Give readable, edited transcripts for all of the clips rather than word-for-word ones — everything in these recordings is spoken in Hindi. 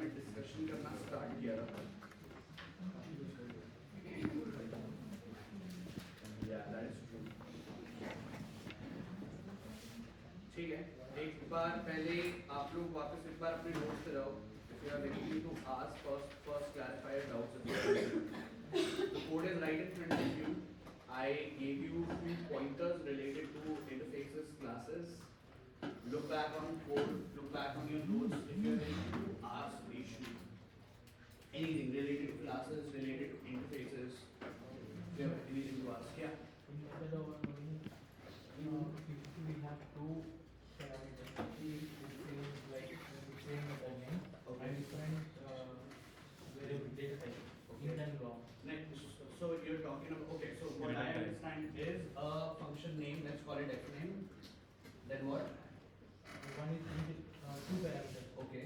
में डिस्कशन करना स्टार्ट किया था। ठीक है, एक बार पहले आप लोग वापस एक बार अपने नोट्स पे जाओ। If you are ready to ask first clarify your doubts. The code is right in front of you. I gave you few pointers related to interfaces, classes. Look back on code, look back on your notes. If you are ready to ask issue, anything related to classes, related to interfaces, if you have anything to ask, yeah. In method overloading, if we have two parameters, like the same method name Okay. and different variable data type, int and long. Next, so you're talking about, okay, so what I understand is a function name, let's call it f name. Then what? One is int, two parameters, Okay.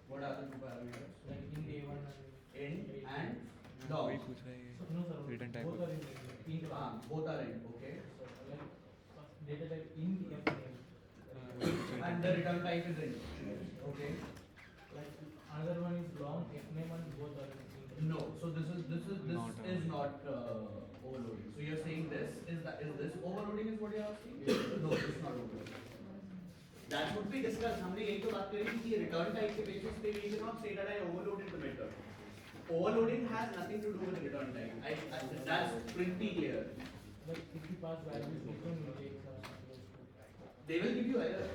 What are the two parameters? like int a1 and Int and long. वही पूछ रहे So, हैं no sir, Return type both of- are in int one. Both are int, okay. So like data type int f name. And the return type is int. Okay. Like another one is long f name and both are in int. No, so this Not is not overloading. So you're saying this is this overloading is what you're asking? No, it's not overloading. That would be discussed. हमने यही तो बात करी थी कि return type के basis पे we cannot say that I overloaded the method. Overloading has nothing to do with return type. That's pretty clear. Like if you pass values different mistakes are supposed to. They will give you error.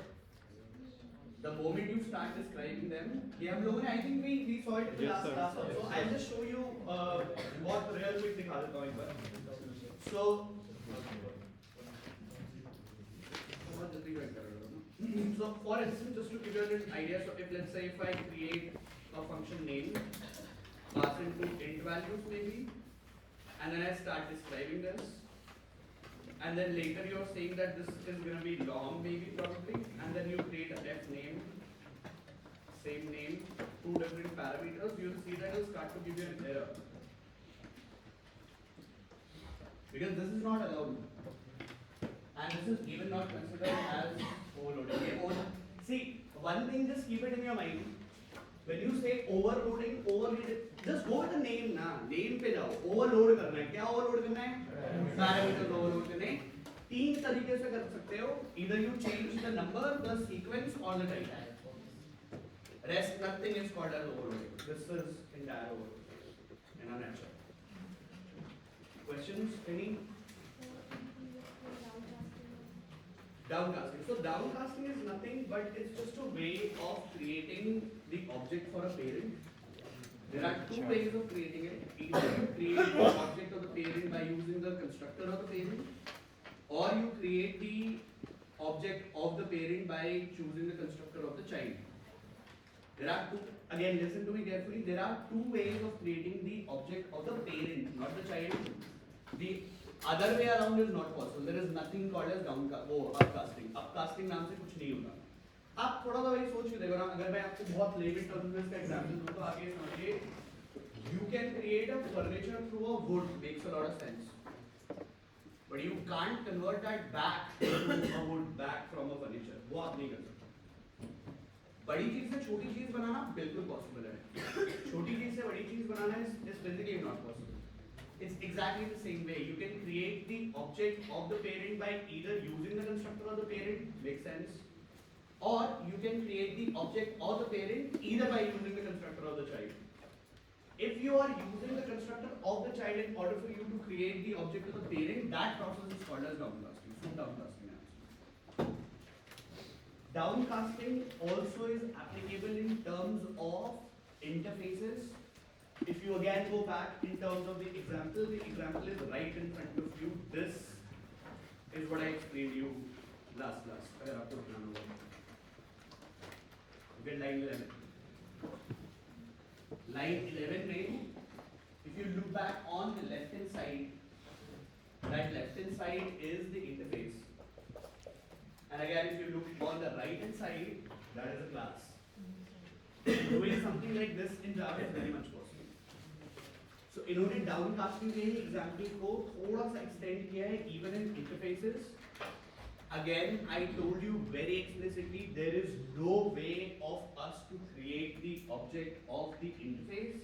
The moment you start describing them, ये हम लोगों ने I think we saw it in the last class also. I'll just show you बहुत real quick दिखा देता हूँ एक बार. So बहुत जल्दी कर रहा हूँ. So for instance, just to give you an idea, so if let's say if I create a function name, pass into int values maybe, and then I start describing this. And then later you're saying that this is going to be long maybe probably, and then you create a f name, same name, two different parameters, you'll see that it'll start to give you an error. Because this is not allowed. And this is even not considered as overloading. See, one thing just keep it in your mind. When you say overloading, just go with the name ना, name पे जाओ. Overload करना है, क्या overload करना है? Parameters overload करने. तीन तरीके से कर सकते हो. Either you change the number, the sequence, or the type. Rest nothing is called as overloading. This is entire overloading in a nutshell. Questions? Any? Downcasting. So downcasting is nothing but it's just a way of creating the object for a parent. There are two ways of creating it. Either you create the object of the parent by using the constructor of the parent, or you create the object of the parent by choosing the constructor of the child. There are two, again listen to me carefully, there are two ways of creating the object of the parent, not the child. The other way around is not possible. There is nothing called as upcasting. Upcasting नाम से कुछ नहीं होगा. आप थोड़ा सा वही सोच के देखो ना, अगर मैं आपको बहुत लेविट टर्म्स में इसका एग्जांपल दूं तो आगे समझिए. You can create a furniture through a wood, makes a lot of sense. But you can't convert that back to a wood back from a furniture. वो आप नहीं कर सकते. बड़ी चीज से छोटी चीज बनाना बिल्कुल पॉसिबल है. छोटी चीज से बड़ी चीज बनाना is physically not possible. It's exactly the same way. You can create the object of the parent by either using the constructor of the parent, makes sense, or you can create the object of the parent either by using the constructor of the child. If you are using the constructor of the child in order for you to create the object of the parent, that process is called as downcasting. So downcasting actually. Downcasting also is applicable in terms of interfaces. If you again go back in terms of the example is right in front of you. This is what I explained you last class. अगर आपको ध्यान होगा. Get line 11. Line 11 में, if you look back on the left hand side, that left hand side is the interface. And again, if you look on the right hand side, that is a class. Doing something like this in Java is very much possible. So इन्होंने डाउनकास्टिंग के ही एग्जाम्पल को थोड़ा सा एक्सटेंड किया है even in interfaces. Again, I told you very explicitly there is no way of us to create the object of the interface,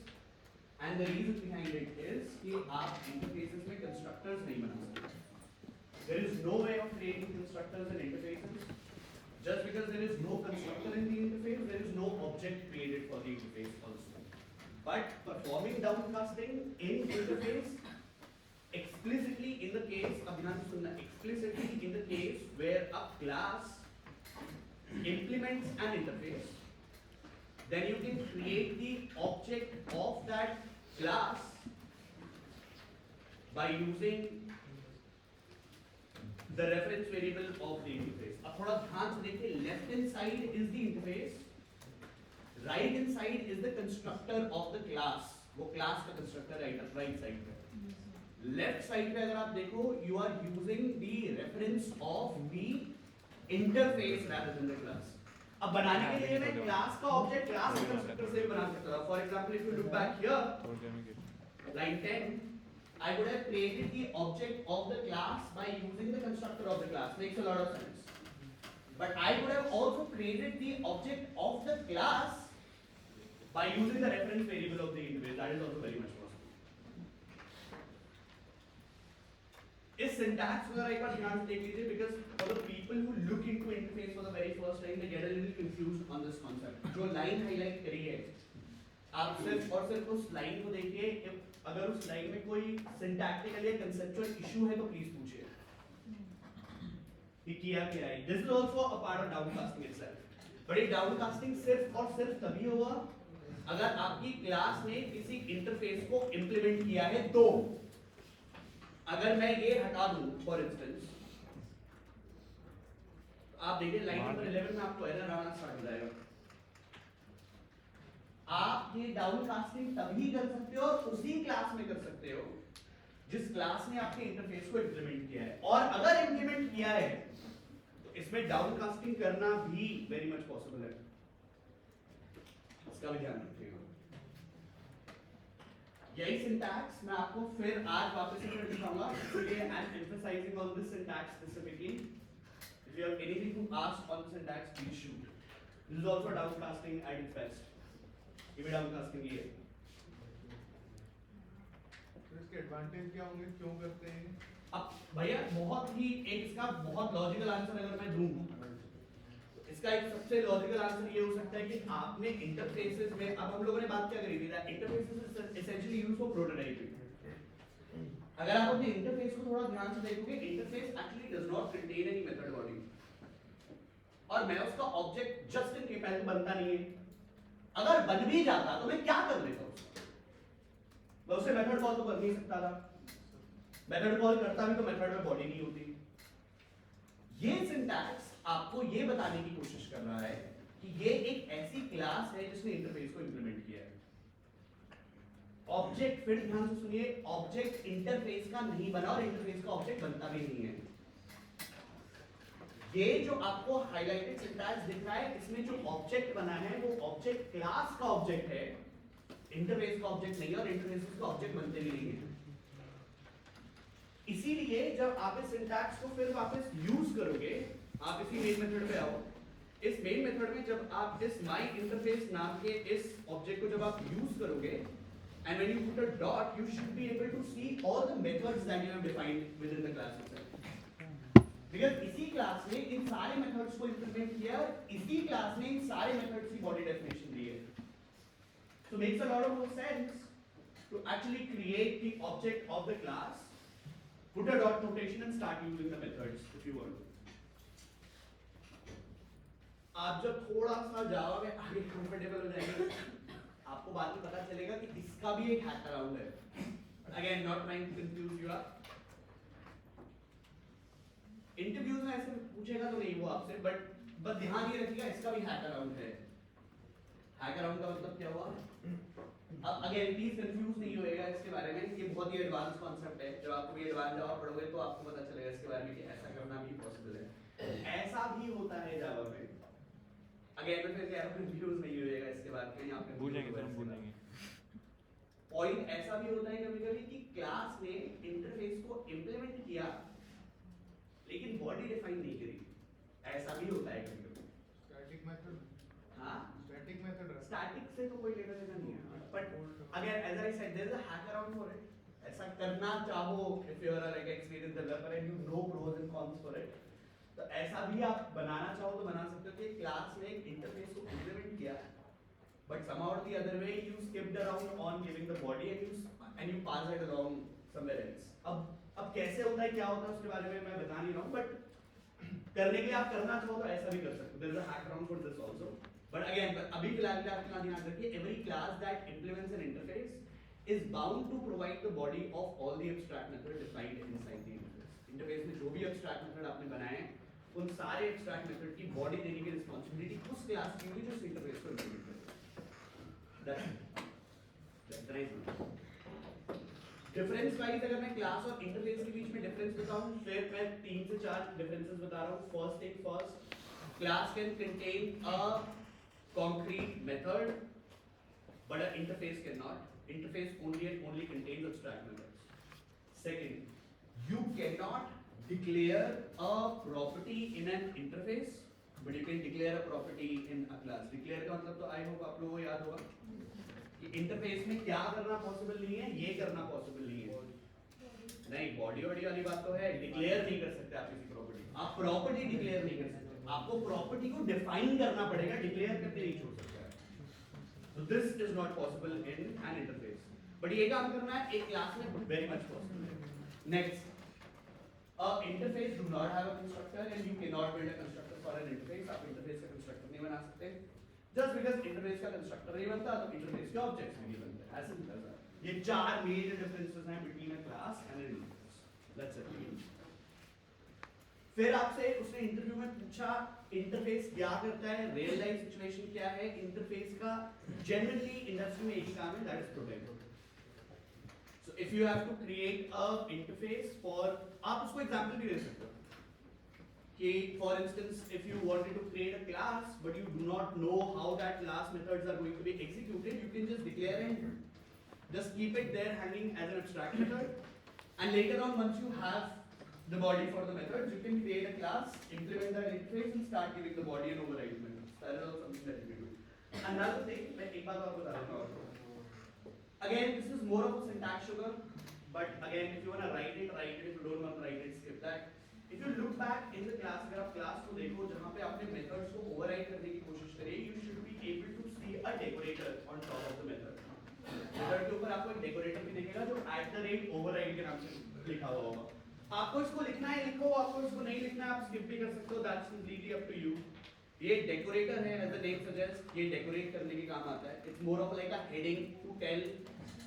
and the reason behind it is कि आप interfaces में constructors नहीं बना सकते. There is no way of creating constructors and interfaces. Just because there is no constructor in the interface, there is no object created for the interface also. But performing downcasting in interface explicitly in the case, अब ध्यान से सुनना, explicitly in the case where a class implements an interface, then you can create the object of that class by using the reference variable of the interface. अब थोड़ा ध्यान से देखिए, left hand side is the interface, right hand side is the constructor of the class. वो class का constructor right side पे. Left side पे अगर आप देखो, you are using the reference of the interface rather than the class. अब बनाने के लिए मैं class का object class के constructor से भी बना सकता था. For example, if you look back here, line 10. I would have created the object of the class by using the constructor of the class. Makes a lot of sense. But I would have also created the object of the class by using the reference variable of the interface. That is also very much possible. इस syntax को एक बार ध्यान से देख लीजिए, because for the people who look into interface for the very first time, they get a little confused on this concept. जो line highlight करी है, आप सिर्फ और सिर्फ उस line को देखिए. अगर उस line में कोई syntactical या conceptual issue है तो please पूछिए. कि किया क्या है? This is also a part of downcasting itself. But ये downcasting सिर्फ और सिर्फ तभी होगा अगर आपकी क्लास ने किसी इंटरफेस को implement किया है तो. अगर मैं ये हटा दूं, for instance, आप देखिए लाइन नंबर 11 में आपको एरर आना स्टार्ट हो जाएगा. आप ये डाउनकास्टिंग तभी कर सकते हो और उसी क्लास में कर सकते हो जिस क्लास ने आपके इंटरफेस को इंप्लीमेंट किया है. और अगर इंप्लीमेंट किया है तो इसमें डाउनकास्टिंग करना भी वेरी मच पॉसिबल है. इसका भी ध्यान रखिएगा. यही सिंटैक्स मैं आपको फिर आज वापस से दिखाऊंगा. इसलिए I am emphasizing on this syntax specifically. If you have anything to ask on the syntax please shoot. This is also downcasting at its best. ये भी डाउनकास्टिंग ही है. तो इसके एडवांटेज क्या होंगे, क्यों करते हैं? अब भैया बहुत ही एक इसका बहुत लॉजिकल आंसर अगर मैं दूं, इसका एक सबसे लॉजिकल आंसर ये हो सकता है कि आपने इंटरफेसेस में, अब हम लोगों ने बात क्या करी थी, interfaces essentially used for prototyping. अगर आप अपने इंटरफेस को थोड़ा ध्यान से देखोगे, interface actually does not contain any method body, और मैं उसका ऑब्जेक्ट जस्ट इन केस पहले बनता नहीं है. अगर बन भी जाता तो मैं क्या कर लेता उसको? मैं उसे मेथड कॉल तो कर नहीं सकता था. मेथड कॉल करता भी तो मेथड में बॉडी नहीं होती. ये सिंटैक्स आपको ये बताने की कोशिश कर रहा है कि ये एक ऐसी क्लास है जिसने इंटरफेस को इंप्लीमेंट किया है. ऑब्जेक्ट, फिर ध्यान से सुनिए, ऑब्जेक्ट इंटरफेस का नहीं बना और इंटरफेस का ऑब्जेक्ट बनता भी नहीं है. ये जो आपको हाइलाइटेड सिंटैक्स दिख रहा है, इसमें जो ऑब्जेक्ट बना है वो ऑब्जेक्ट क्लास का ऑब्जेक्ट है, इंटरफेस का ऑब्जेक्ट नहीं है, और इंटरफेस का ऑब्जेक्ट बनते भी नहीं है. इसीलिए जब आप इस सिंटैक्स को फिर वापस यूज करोगे, आप इसी मेन मेथड पे आओ. इस मेन मेथड में जब आप इस माई इंटरफेस नाम के इस ऑब्जेक्ट को जब आप यूज करोगे, and when you put a dot, you should be able to see all the methods that you have defined within the class itself. Because इसी क्लास ने इन सारे मेथड्स को इंप्लीमेंट किया और इसी क्लास ने इन सारे मेथड्स की बॉडी डेफिनेशन दी है. So makes a lot of more sense to actually create the object of the class, put a dot notation and start using the methods if you want. आप जब थोड़ा सा जावा में आगे कंफर्टेबल हो जाएंगे, आपको बाद में पता चलेगा कि इसका भी एक हैक अराउंड है. Again, not trying to confuse you up. Interviews में ऐसे पूछेगा तो नहीं वो आपसे, बट ध्यान ये रखिएगा इसका भी हैक अराउंड है. हैक अराउंड का मतलब क्या हुआ? अब अगेन प्लीज कंफ्यूज नहीं होएगा इसके बारे में, ये बहुत ही एडवांस कॉन्सेप्ट है. जब आप कभी एडवांस जावा पढ़ोगे तो आपको पता चलेगा इसके बारे में कि ऐसा करना भी पॉसिबल है. ऐसा भी होता है जावा में. अगेन मैं फिर कह रहा हूं कंफ्यूज नहीं होएगा इसके बारे में, आप भूलेंगे तो हम भूलेंगे. पॉइंट ऐसा भी होता है कभी-कभी कि क्लास ने इंटरफेस को इंप्लीमेंट किया लेकिन बॉडी डिफाइन नहीं करी. ऐसा भी होता है कभी-कभी. स्टैटिक से तो कोई लेना देना नहीं है, but again as I said there is a hack around for it. ऐसा करना चाहो if you are a like experienced developer and you know pros and cons for it, तो ऐसा भी आप बनाना चाहो तो बना सकते हो कि क्लास में एक इंटरफेस को इम्प्लीमेंट किया, but somehow or the other way you skipped around on giving the body and you pass it along somewhere else. अब कैसे होता है क्या होता है उसके बारे में मैं बता नहीं रहा हूँ, बट करने के लिए आप करना चाहो तो ऐसा भी कर सकते हो. There is a hack around for this also, but again अभी फिलहाल के आप ध्यान रखिए every class that implements an interface is bound to provide the body of all the abstract method defined inside the interface. Interface में जो भी abstract method आपने बनाए हैं, उन सारे abstract method की body देने की responsibility उस class की होगी जो उस interface को implement करेगी. That's nice. Difference wise अगर मैं class और interface के बीच में difference बताऊँ, फिर मैं 3 से 4 differences बता रहा हूँ. First, class can contain a concrete method, but an interface cannot. Interface only contains abstract methods. Second, you cannot declare a property in an interface, but you can declare a property in a class. Declare का मतलब तो I hope आप लोगों को याद होगा कि interface में क्या करना possible नहीं है, ये करना possible नहीं है. नहीं, body वाली बात तो है, declare नहीं कर सकते आप किसी property. आप property declare नहीं कर सकते. आपको property को define करना पड़ेगा, declare करके नहीं छोड़ सकते. So this is not possible in an interface. But ये काम करना है एक class में very much possible. Next, a interface do not have a constructor and you cannot build a constructor for an interface. आप interface का constructor नहीं बना सकते. Just because interface का constructor नहीं बनता, तो interface के objects भी नहीं बनते. ऐसे नहीं करता. ये 4 major differences हैं between a class and an interface. That's it. फिर आपसे उसने इंटरव्यू में पूछा इंटरफेस क्या करता है, रियल लाइफ सिचुएशन क्या है. इंटरफेस का जनरली इंडस्ट्री में एक ही काम है, that is protect. So if you have to create a interface for, आप उसको एग्जांपल भी दे सकते हो कि for instance if you wanted to create a class but you do not know how that class methods are going to be executed, you can just declare and just keep it there hanging as an abstract method and later on once you have the body for the methods, you can create a class, implement that interface and start giving the body and override methods. That is also something that you can do. Another thing, मैं एक बात और बता देता हूँ. Again, this is more of a syntax sugar, but again, if you wanna write it. If you don't wanna write it, skip that. If you look back in the class, अगर आप class को देखो जहाँ पे आपने methods को override करने की कोशिश करी, you should be able to see a decorator on top of the method. Method के ऊपर आपको एक decorator भी दिखेगा जो @override के नाम से लिखा हुआ होगा. आपको इसको लिखना है लिखो, आपको इसको नहीं लिखना है आप स्किप भी कर सकते हो. That's completely up to you. ये डेकोरेटर है, एज द नेम सजेस्ट, ये डेकोरेट करने के काम आता है. It's more of like a heading to tell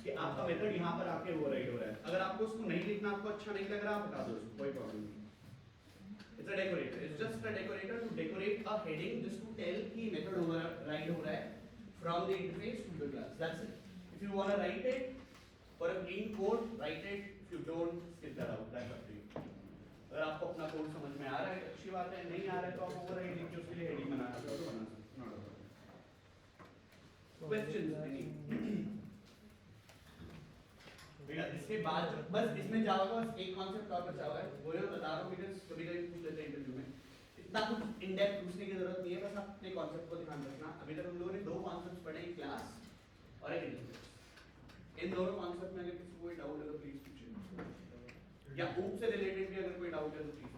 कि आपका मेथड यहाँ पर आके ओवरराइड हो रहा है. अगर आपको उसको नहीं लिखना, आपको अच्छा नहीं लग रहा, आप हटा दो उसको, कोई प्रॉब्लम नहीं. It's a decorator, it's just a decorator to decorate a heading just to tell कि मेथड ओवरराइड हो रहा है from the interface to the class. That's it. If you want to write it for a clean code, write it. If you don't, skip that out. That's up to you. अगर आपको अपना कोड समझ में आ रहा है अच्छी बात है, नहीं आ रहा है तो आप ओवरराइड लिख के उसके लिए हेडिंग बना सकते हो तो बना सकते हो. क्वेश्चंस भैया इसके बाद बस इसमें जावा का बस एक कॉन्सेप्ट और बचा हुआ है, वो मैं बता रहा हूँ बिकॉज़ कभी-कभी पूछ लेते हैं इंटरव्यू में. इतना कुछ इन डेप्थ पूछने की जरूरत नहीं है, बस आप अपने कॉन्सेप्ट को ध्यान रखना. अभी तक हम लोगों ने 2 कॉन्सेप्ट्स पढ़े, एक क्लास और एक इंटरफेस. इन दोनों कॉन्सेप्ट में अगर किसी को कोई डाउट है तो प्लीज पूछिए, या ऊप से रिलेटेड भी अगर कोई डाउट है तो प्लीज.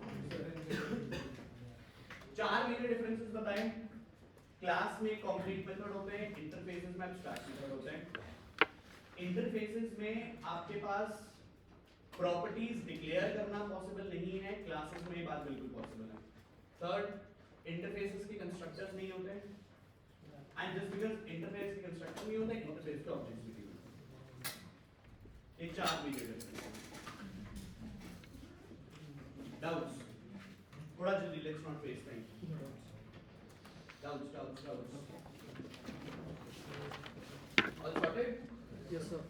4 मेजर डिफरेंसेस बताएं. क्लास में कंक्रीट मेथड होते हैं, इंटरफेसेस में एब्स्ट्रैक्ट मेथड होते हैं. इंटरफेसेस में आपके पास प्रॉपर्टीज डिक्लेयर करना पॉसिबल नहीं है, क्लासेस में ये बात बिल्कुल पॉसिबल है. थर्ड, इंटरफेसेस के कंस्ट्रक्टर्स नहीं होते, एंड जस्ट बिकॉज़ इंटरफेस के कंस्ट्रक्टर नहीं होते, इंटरफेस के ऑब्जेक्ट्स भी नहीं होते. ये 4 मेजर डिफरेंसेस. Doubts? थोड़ा जल्दी, let's not waste time. Doubts. All sorted? Yes, sir.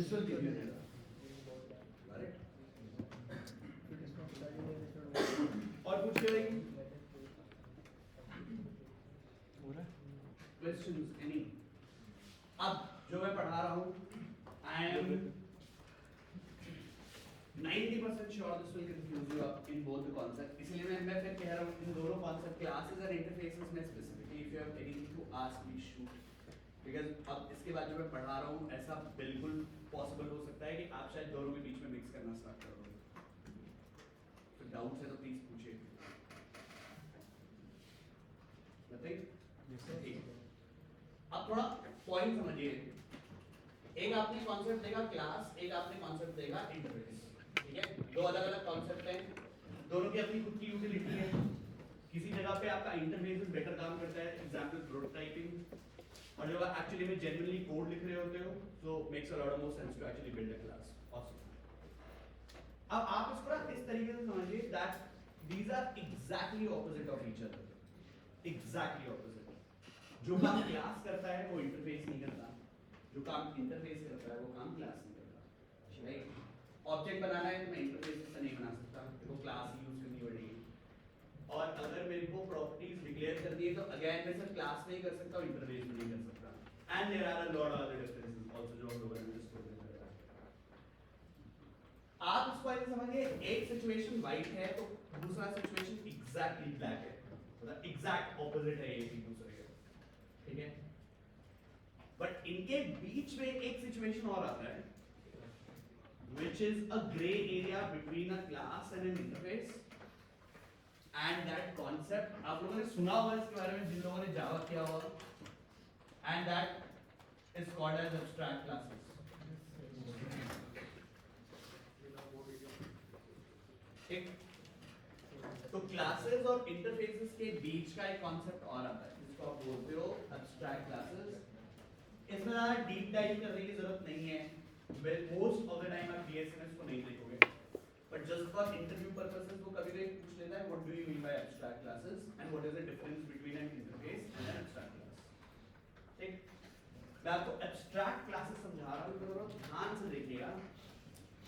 This will give you an error. Correct? और कुछ करेंगे? Questions? Any? अब जो मैं पढ़ा रहा हूँ, I am 90% sure this will confuse you up in both the concepts. इसलिए मैं फिर कह रहा हूँ इन दोनों concept classes और interfaces में specifically if you have anything to ask me shoot. Because अब इसके बाद जो मैं पढ़ा रहा हूँ ऐसा बिल्कुल possible हो सकता है कि आप शायद दोनों के बीच में mix करना start कर दो. तो डाउट है तो प्लीज पूछिए. Nothing? ठीक. अब थोड़ा पॉइंट समझिए. एक आपने कॉन्सेप्ट देगा क्लास, एक आपने कॉन्सेप्ट देगा इंटरफेस. ठीक है, दो अलग अलग कॉन्सेप्ट हैं, दोनों की अपनी खुद की यूटिलिटी है. किसी जगह पे आपका इंटरफेस बेटर काम करता है, एग्जांपल प्रोटोटाइपिंग, और जब आप एक्चुअली में जेन्युइनली कोड लिख रहे होते हो so makes a lot more sense to actually build a class. अब आप इसको ना इस तरीके से समझिए that these are exactly opposite of each other. Exactly opposite. जो काम क्लास करता है वो इंटरफेस नहीं करता, जो काम इंटरफेस करता है वो काम क्लास नहीं करता. राइट? ऑब्जेक्ट बनाना है तो मैं इंटरफेस से नहीं बना सकता, तो क्लास यूज करनी पड़ेगी. और अगर मेरे को प्रॉपर्टीज डिक्लेयर करनी है तो अगेन मैं सिर्फ क्लास में ही कर सकता हूँ, इंटरफेस में नहीं कर सकता. And there are a lot of other differences also जो हम लोगों ने डिस्कस किया. आप इसको ऐसे समझिए, एक सिचुएशन वाइट है तो दूसरा सिचुएशन एग्जैक्टली ब्लैक है, मतलब एग्जैक्ट ऑपोजिट है एक दूसरे के. ठीक है, बट इनके बीच में एक सिचुएशन और आता है which is a gray area between a class and an interface, and that concept आप लोगों ने सुना होगा इसके बारे में जिन लोगों ने जावा किया होगा, and that is called as abstract classes. ठीक, तो क्लासेस और इंटरफेसेस के बीच का एक कॉन्सेप्ट और आता है जिसको आप बोलते हो abstract classes. इसमें ज़्यादा डीप डाइव करने की जरूरत नहीं है. मोस्ट ऑफ द टाइम आप DSMS को नहीं देखोगे, but just for interview purposes वो कभी कभी पूछ लेता है what do you mean by abstract classes and what is the difference between N interface and N abstract class. ठीक, मैं आपको एब्स्ट्रैक्ट क्लासेस समझा रहा हूँ तो ध्यान से देखिएगा.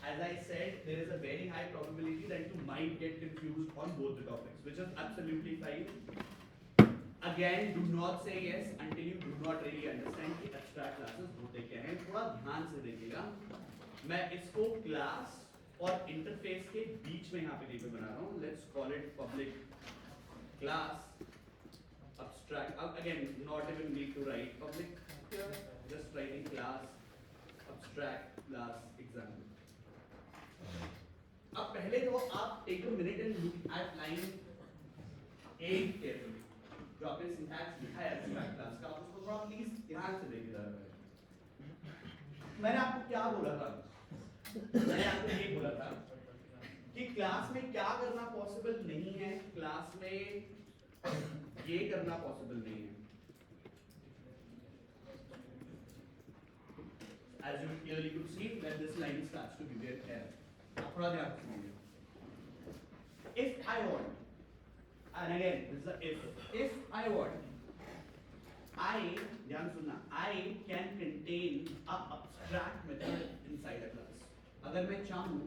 As I said, there is a very high probability that you might get confused on both the topics, which is absolutely fine. Again, do not say yes until you do not really understand कि abstract classes होते क्या हैं. थोड़ा ध्यान से देखिएगा. मैं इसको क्लास और इंटरफेस के बीच में यहाँ पे कहीं पे बना रहा हूँ. Let's call it public class abstract. Again, not even need to write public here. Just writing class abstract class example. अब पहले तो आप take a minute and look at line 8 carefully. जो आपने सिंटैक्स लिखा है एब्स्ट्रैक्ट क्लास का, आप उसको थोड़ा प्लीज ध्यान से देखिएगा. मैंने आपको क्या बोला था? मैंने आपको ये बोला था कि क्लास में क्या करना पॉसिबल नहीं है, क्लास में ये करना पॉसिबल नहीं है. As you clearly could see, when this line starts to give you an error. आप थोड़ा ध्यान से सुनिए. If I want, and again this is a if I want, I, ध्यान सुनना, I can contain a abstract method inside a class. अगर मैं चाहूँ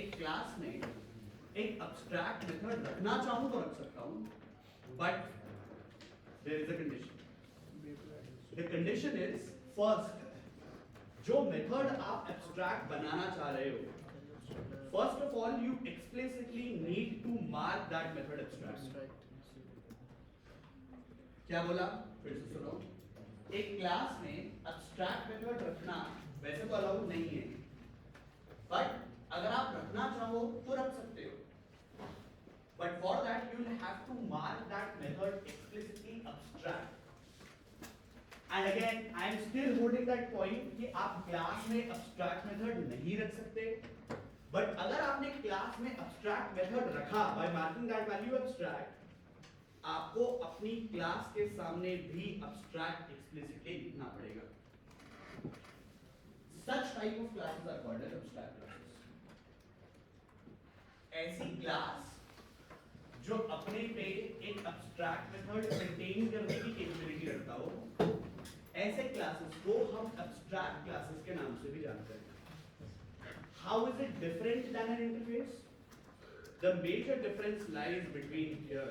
एक क्लास में एक abstract method रखना चाहूँ तो रख सकता हूँ, but there is a condition. The condition is first, जो method आप abstract बनाना चाह रहे हो, first of all you explicitly need to mark that method abstract. क्या बोला? फिर से सुनो. एक क्लास में abstract method रखना वैसे तो अलाउड नहीं है, but अगर आप रखना चाहो तो रख सकते हो. But for that you will have to mark that method explicitly abstract. And again, I am still holding that point कि आप क्लास में abstract method नहीं रख सकते. But अगर आपने क्लास में abstract method रखा by marking that value abstract, आपको अपनी क्लास के सामने भी abstract explicitly लिखना पड़ेगा. Such type of classes are called as abstract classes. ऐसी क्लास जो अपने पे एक abstract method contain करने की capability रखता हो, ऐसे क्लासेस को हम एब्स्ट्रैक्ट क्लासेस के नाम से भी जानते हैं। How is it different than an interface? The major difference lies between here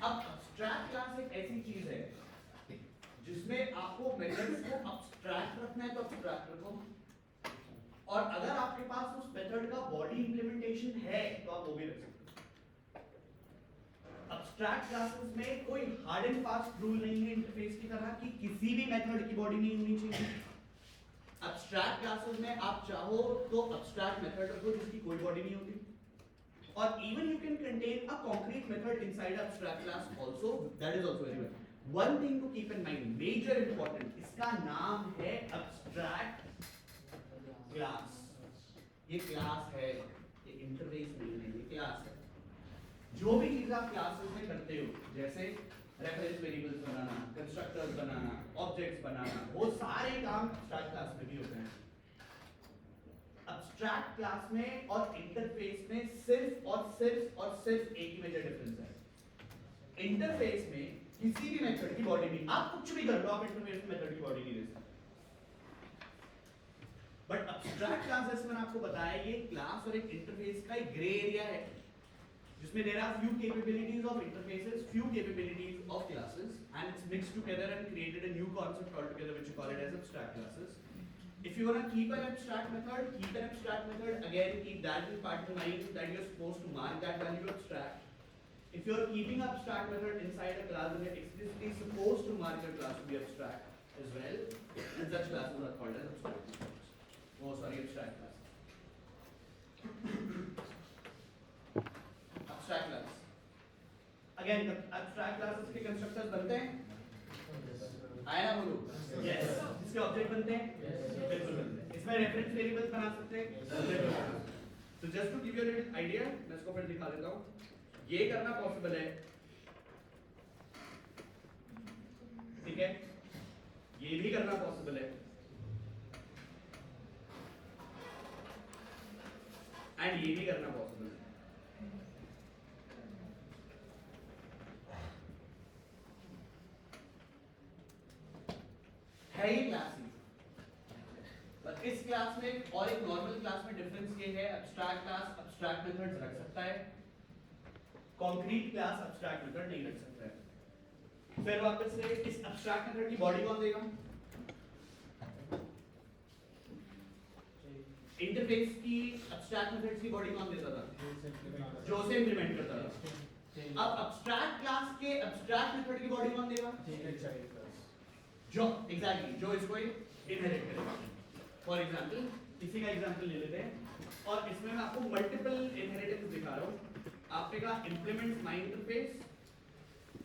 अब एब्स्ट्रैक्ट क्लास एक ऐसी चीज है जिसमें आपको मेथड्स को एब्स्ट्रैक्ट रखना है तो एब्स्ट्रैक्ट रखो, और अगर आपके पास उस मेथड का बॉडी इंप्लीमेंटेशन है तो आप वो भी रख सकते हो। एब्स्ट्रैक्ट क्लासेस में कोई हार्ड एंड फास्ट रूल नहीं है इंटरफेस की तरह कि किसी भी मेथड की बॉडी नहीं होनी चाहिए। एब्स्ट्रैक्ट क्लासेस में आप चाहो तो एब्स्ट्रैक्ट मेथड रखो जिसकी कोई बॉडी नहीं होती, और even you can contain a concrete method inside abstract class also. That is also very well. One thing to keep in mind, major important, इसका नाम है abstract class. ये class है, ये interface नहीं है, ये class है। जो भी चीज आप classes में करते हो, जैसे reference variables बनाना, constructors बनाना, objects बनाना, वो सारे काम abstract class में भी होते हैं। एब्स्ट्रैक्ट क्लास में और इंटरफेस में सिर्फ और सिर्फ और सिर्फ एक ही मेजर डिफरेंस है। इंटरफेस में किसी भी मेथड की बॉडी नहीं, आप कुछ भी कर लो, आप इंटरफेस में मेथड की बॉडी नहीं दे सकते। बट एब्स्ट्रैक्ट क्लास जैसे मैंने आपको बताया, ये क्लास और एक इंटरफेस का एक ग्रे एरिया है जिसमें there are few capabilities of interfaces, few capabilities of classes, and it's mixed together and created a new concept altogether which you call it as abstract classes. If you want to keep an abstract method, keep an abstract method. Again, keep that in part in mind that you're supposed to mark that value to abstract. If you're keeping abstract method inside a class, then you're explicitly supposed to mark your class to be abstract as well. And such classes are called as abstract methods. Oh, sorry, abstract classes. Abstract class. Again, the abstract classes के constructors बनते हैं? आया ना बोलो? Yes. इसके ऑब्जेक्ट बनते हैं? बिल्कुल बनते हैं। इसमें रेफरेंस वेरिएबल्स बना सकते हैं? तो just to give you a little idea, मैं इसको फिर दिखा देता हूँ। ये करना पॉसिबल है, ठीक है? ये भी करना पॉसिबल है, एंड ये भी करना पॉसिबल है। है ये क्लास ही, पर इस क्लास में और एक नॉर्मल क्लास में डिफरेंस ये है, एब्स्ट्रैक्ट क्लास एब्स्ट्रैक्ट मेथड्स रख सकता है, कॉन्क्रीट क्लास एब्स्ट्रैक्ट मेथड नहीं रख सकता है। फिर वापस से इस एब्स्ट्रैक्ट मेथड की बॉडी कौन देगा? इंटरफेस की एब्स्ट्रैक्ट मेथड्स की बॉडी कौन देता था? जो उसे इंप्लीमेंट करता था। अब एब्स्ट्रैक्ट क्लास के एब्स्ट्रैक्ट मेथड की बॉडी कौन देगा? जो एग्जैक्टली जो इसको इनहेरिट करेगा। फॉर एग्जांपल इसी का एग्जांपल ले लेते हैं, और इसमें मैं आपको मल्टीपल इनहेरिटेंस दिखा रहा हूँ। आपने कहा implements my interface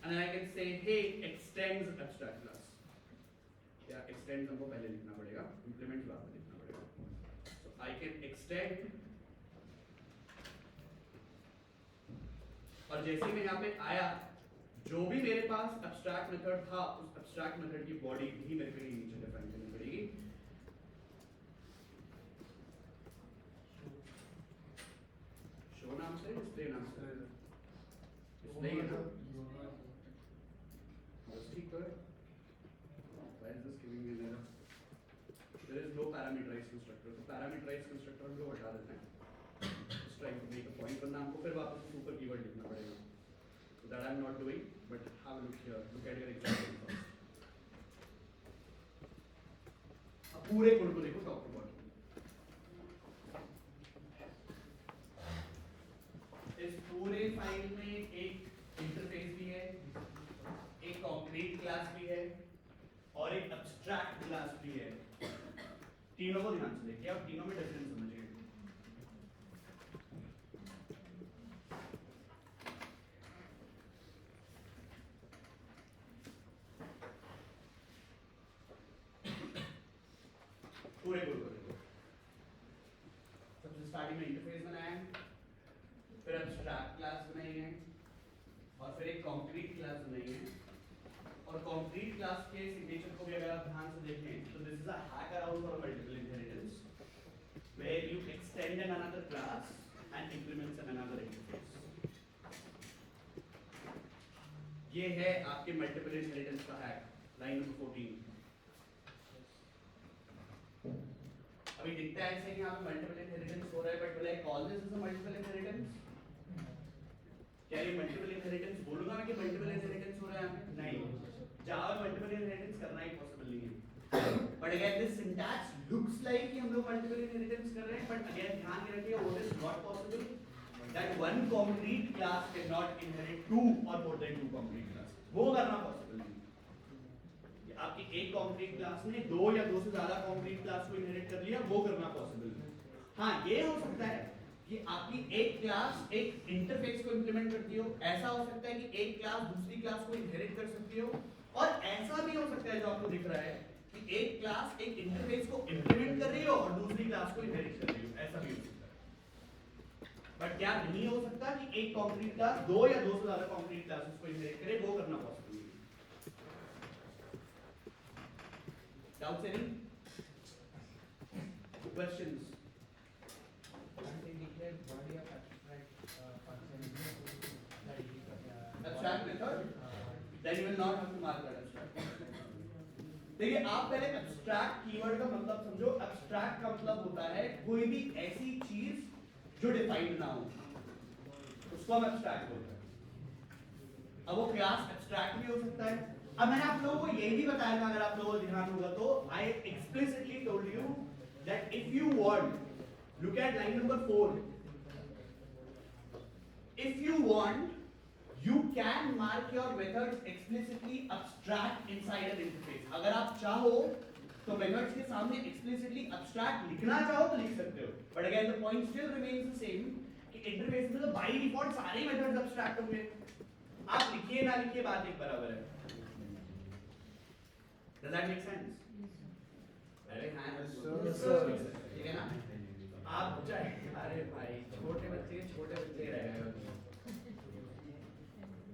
and I can say hey extends abstract class, या extends हमको पहले लिखना पड़ेगा, implements बाद में लिखना पड़ेगा। So I can extend, और जैसे ही मैं यहाँ पे आया, जो भी मेरे पास एब्स्ट्रैक्ट मेथड था उस एब्स्ट्रैक्ट मेथड की बॉडी भी मेरे को नीचे डिफाइन करनी पड़ेगी। शो नाम से, डिस्प्ले नाम से, डिस्प्ले है ना? बस ठीक है। Why is this giving me an error? There is no parameterized constructor, तो parameterized constructor को हटा देते हैं। Just trying to make a point, वरना हमको फिर वापस सुपर कीवर्ड लिखना पड़ेगा। So that I'm not doing, but have a look here. Look at your example first. अब पूरे कोड को देखो टॉप टू बॉटम। इस पूरे फाइल में एक इंटरफेस भी है, एक कॉन्क्रीट क्लास भी है, और एक एब्स्ट्रैक्ट क्लास भी है। तीनों को ध्यान से देखिए, आप तीनों में डिफरेंस समझिए। पूरे कोड को देखो। सबसे स्टार्टिंग में इंटरफेस बनाया है, फिर एब्स्ट्रैक्ट क्लास बनाई है, और फिर एक कॉन्क्रीट क्लास बनाई है। और कॉन्क्रीट क्लास के सिग्नेचर को भी अगर आप ध्यान से देखें तो this is a hack around for multiple inheritance, where you extend send an another class and implements an another interface. ये है आपके मल्टीपल इनहेरिटेंस का हैक, लाइन नंबर 14। अभी दिखता है ऐसे कि यहाँ पे मल्टीपल इनहेरिटेंस हो रहा है, but will I call this is a multiple inheritance? क्या ये मल्टीपल इनहेरिटेंस बोलूंगा मैं कि मल्टीपल इनहेरिटेंस हो रहा है यहाँ पे? नहीं, जावा में मल्टीपल इनहेरिटेंस करना ही पॉसिबल नहीं है। But again this syntax looks like कि हम लोग मल्टीपल इनहेरिटेंस कर रहे हैं, बट अगेन ध्यान में रखिए what is not possible, that one concrete class cannot inherit two or more than two concrete classes. वो करना पॉसिबल नहीं। आपकी एक concrete class ने दो या दो से ज्यादा concrete class को inherit कर लिया, वो करना पॉसिबल नहीं। हाँ, ये हो सकता है कि आपकी एक क्लास एक इंटरफेस को इंप्लीमेंट करती हो, ऐसा हो सकता है कि एक क्लास दूसरी क्लास को इनहेरिट कर सकती हो, और ऐसा भी हो सकता है जो आपको दिख रहा है कि एक क्लास एक इंटरफेस को इंप्लीमेंट कर रही हो और दूसरी क्लास को इनहेरिट कर रही हो, ऐसा भी हो सकता है। बट क्या नहीं हो सकता कि एक कॉन्क्रीट क्लास दो या दो से ज्यादा कॉन्क्रीट क्लासेस को इनहेरिट करे, वो करना पॉसिबल नहीं है। Doubts any? Questions? Abstract method? Then you will not have to mark that abstract. देखिए, आप पहले abstract कीवर्ड का मतलब समझो। abstract का मतलब होता है कोई भी ऐसी चीज जो डिफाइंड ना हो, उसको हम एब्स्ट्रैक्ट बोलते हैं। अब वो क्लास एब्स्ट्रैक्ट भी हो सकता है। अब मैंने आप लोगों को ये भी बताया था, अगर आप लोगों को ध्यान होगा तो, I explicitly told you that if you want, look at line number 4, if you want you can mark your methods explicitly abstract inside an interface. अगर आप चाहो तो मेथड्स के सामने एक्सप्लिसिटली abstract लिखना चाहो तो लिख सकते हो, but again the point still remains the same कि इंटरफेस में तो बाय डिफॉल्ट सारे मेथड्स abstract होंगे, आप लिखिए ना लिखिए बात एक बराबर है। Does that make sense? अरे हाँ सर, ठीक है ना? आप चाहे, अरे भाई छोटे बच्चे रह गए,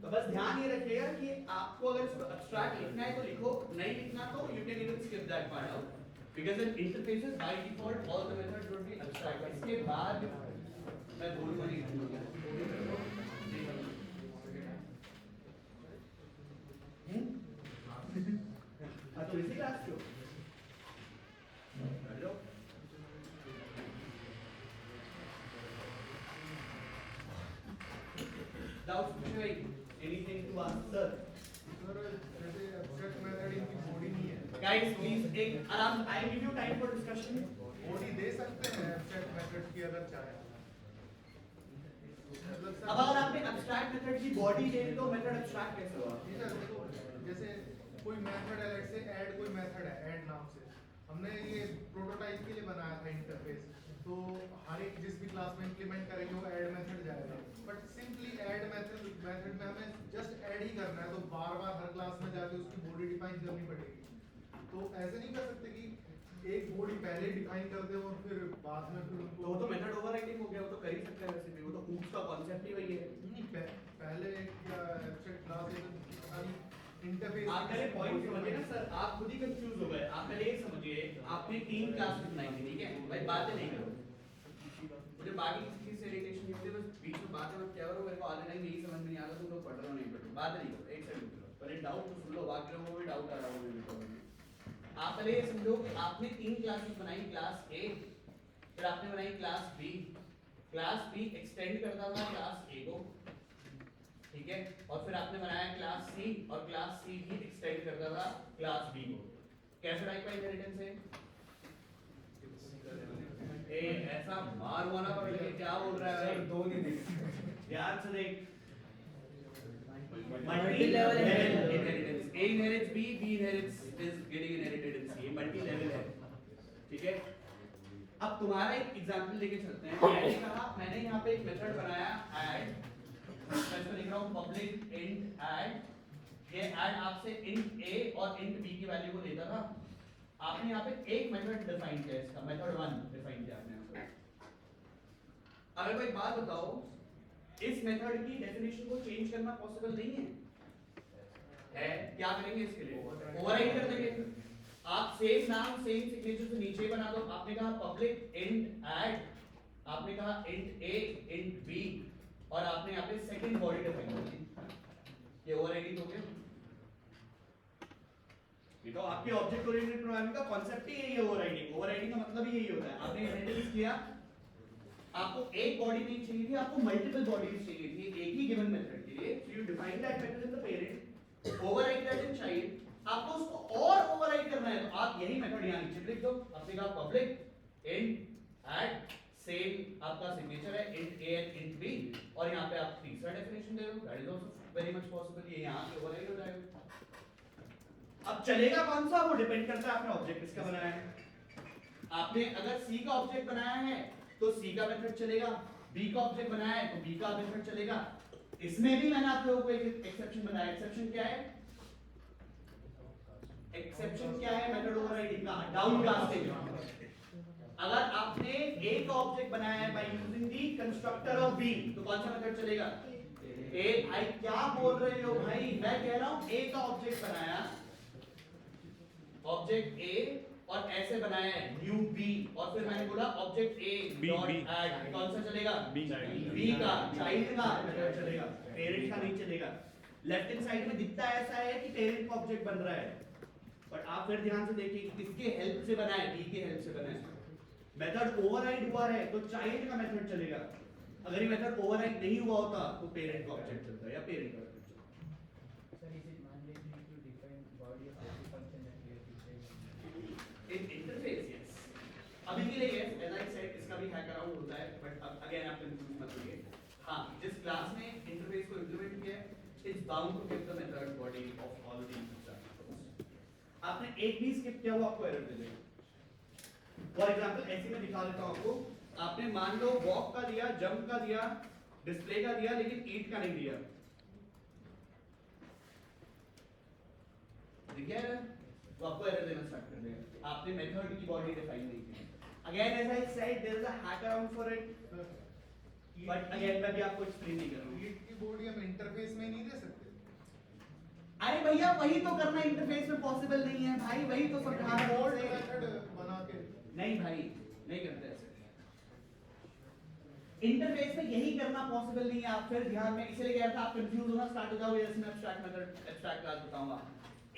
तो बस ध्यान ये रखिएगा कि आपको अगर इसको एब्स्ट्रैक्ट लिखना है तो लिखो, नहीं लिखना तो you can even skip that part out, because in interfaces by default all the methods would be abstract. इसके बाद मैं बोलूंगा नहीं तो इसी क्लास को हेलो डाउट्स पूछे भाई? Anything to ask, sir? Sir जैसे abstract method इनकी बॉडी नहीं है। Guys, please एक आराम, I will give you time for discussion. Body दे सकते हैं abstract method की अगर चाहे। अब अगर आपने abstract method की बॉडी दे दी तो मेथड abstract कैसे हुआ? ठीक है, देखो जैसे कोई मेथड है, लेट्स से ऐड कोई मेथड है, ऐड नाम से हमने ये प्रोटोटाइप के लिए बनाया था इंटरफेस, तो हर एक जिस भी क्लास में इंप्लीमेंट करेंगे वो ऐड मेथड जाएगा, बट सिंपली ऐड मेथड में हमें जस्ट ऐड ही करना है, तो बार बार हर क्लास में जाके उसकी बॉडी डिफाइन करनी पड़ेगी। तो ऐसे नहीं कर सकते कि एक बॉडी पहले डिफाइन कर दे और फिर बाद में फिर तो वो तो मेथड ओवरराइडिंग हो गया, वो तो कर ही सकते हैं वैसे भी, वो तो हूप्स का कांसेप्ट ही वही है। पहले क्या एब्स्ट्रैक्ट क्लास इंटरफेस। आप पहले पॉइंट समझिए ना सर, आप खुद ही कंफ्यूज हो गए। आप पहले ये समझिए, आपने 3 क्लासेस बनाई थी, ठीक है भाई, बातें नहीं करो, मुझे बाकी किसी चीज से इरिटेशन नहीं होती, बस बीच में बातें मत क्या करो, मेरे को आधे टाइम यही समझ में नहीं आता तुम लोग पढ़ रहे हो नहीं पढ़ रहे हो, बातें नहीं करो, एक सेकंड रुको, पहले डाउट तो सुन लो, बाकी लोगों को भी डाउट आ रहा होगा। आप पहले ये समझो कि आपने 3 क्लासेस बनाई, क्लास ए, फिर आपने बनाई class B, class B extend करता था क्लास ए को, ठीक है, और फिर आपने बनाया क्लास सी, और क्लास सी भी एक्सटेंड करता था क्लास बी को। कैसे टाइप का इनहेरिटेंस है? ए ऐसा मार होना पड़ गया, क्या बोल रहा है भाई? दो नहीं देख, ध्यान से देख, multi level inheritance, A inherits B, B inherits is getting inherited in C, multi level है, ठीक है। अब तुम्हारा एक एग्जांपल लेके चलते हैं। मैंने कहा, मैंने यहाँ पे एक मेथड बनाया ऐड, मैं इसको लिख रहा हूँ पब्लिक इंट ऐड। ये ऐड आपसे इंट ए और इंट बी की वैल्यू को लेता था। आपने यहाँ पे एक मेथड डिफाइन किया, इसका मेथड 1 डिफाइन किया आपने यहाँ पे। अगर कोई बात बताओ, इस मेथड की डेफिनेशन को चेंज करना पॉसिबल नहीं है, क्या करेंगे इसके लिए? ओवरराइड कर देंगे। आप सेम नाम सेम सिग्नेचर से नीचे बना दो, आपने कहा पब्लिक इंट ऐड, आपने कहा int a int b और आपने यहाँ पे सेकंड बॉडी डिफाइन कर दी, ये ओवरराइडिंग हो गया। ये तो आपके ऑब्जेक्ट ओरिएंटेड प्रोग्रामिंग का कांसेप्ट ही यही है, ओवरराइडिंग। ओवरराइडिंग का मतलब ही यही होता है। आपने इनिशियलाइज किया, आपको एक बॉडी नहीं चाहिए थी, आपको मल्टीपल बॉडीज चाहिए थी एक ही गिवन मेथड के लिए, so you define that method in the parent, override that in child. आपको उसको और ओवरराइड करना है तो आप यही मेथड यहां नीचे लिख दो। आपने कहा पब्लिक int add सेम आपका सिग्नेचर है int a and int b और यहां पे आप तीसरा डेफिनेशन दे दो, that is also very much possible, ये यहां पे ओवरराइड हो जाएगा। अब चलेगा कौन सा वो डिपेंड करता है आपने ऑब्जेक्ट किसका बनाया है। आपने अगर C का ऑब्जेक्ट बनाया है तो C का मेथड चलेगा, B का ऑब्जेक्ट बनाया है तो B का मेथड चलेगा। इसमें भी मैंने आप लोगों को एक एक्सेप्शन बनाया। एक्सेप्शन क्या है? एक्सेप्शन क्या है मेथड ओवरराइडिंग का? डाउनकास्टिंग। अगर आपने A का ऑब्जेक्ट बनाया है by using the constructor of B तो कौन सा मेथड चलेगा? A। भाई क्या बोल रहे हो भाई, मैं कह रहा हूं A का ऑब्जेक्ट बनाया, ऑब्जेक्ट A और ऐसे बनाया है न्यू B और फिर मैंने बोला ऑब्जेक्ट A डॉट ऐड, कौन सा चलेगा? B का, चाइल्ड का मेथड चलेगा, पेरेंट का नहीं चलेगा। लेफ्ट हैंड साइड में दिखता ऐसा है कि पेरेंट का ऑब्जेक्ट बन रहा है, बट आप फिर ध्यान से देखिए किसके हेल्प से बना है? B के हेल्प से बना है। मेथड ओवरराइड हुआ है तो चाइल्ड का मेथड चलेगा, अगर ये मेथड ओवरराइड नहीं हुआ होता तो पेरेंट का ऑब्जेक्ट चलता है या पेरेंट का मेथड चलता Sir, is it mandatory to define body of every function that we are teaching? है। इन इंटरफेस यस, अभी के लिए यस, एज आई सेड इसका भी हैक अराउंड होता है, बट अब अगेन आप कंफ्यूज मत होइए। हां, जिस क्लास ने इंटरफेस को इंप्लीमेंट किया है it's bound to give the method body of all the instructions. आपने एक भी स्किप किया वो आपको एरर दे देगा। फॉर एग्जांपल ऐसे में दिखा देता हूं आपको, आपने मान लो वॉक का दिया, जंप का दिया, डिस्प्ले का दिया, लेकिन ईट का नहीं दिया, ठीक है? तो आपको एरर देना स्टार्ट कर देगा, आपने मेथड की बॉडी डिफाइन नहीं की। Again as I said there is a hack around for it, but again मैं भी आपको एक्सप्लेन नहीं कर रहा हूं। ईट की बॉडी हम इंटरफेस में नहीं दे सकते। अरे भैया वही तो करना इंटरफेस में पॉसिबल नहीं है भाई, वही तो समझा रहा हूं ओल्ड आपसे। मेथड बना के नहीं भाई, नहीं करते ऐसे। इंटरफेस में यही करना पॉसिबल नहीं है, आप फिर ध्यान में इसलिए कह रहा था आप कंफ्यूज होना स्टार्ट हो जाओगे जैसे मैं एब्स्ट्रैक्ट मेथड एब्स्ट्रैक्ट क्लास बताऊंगा।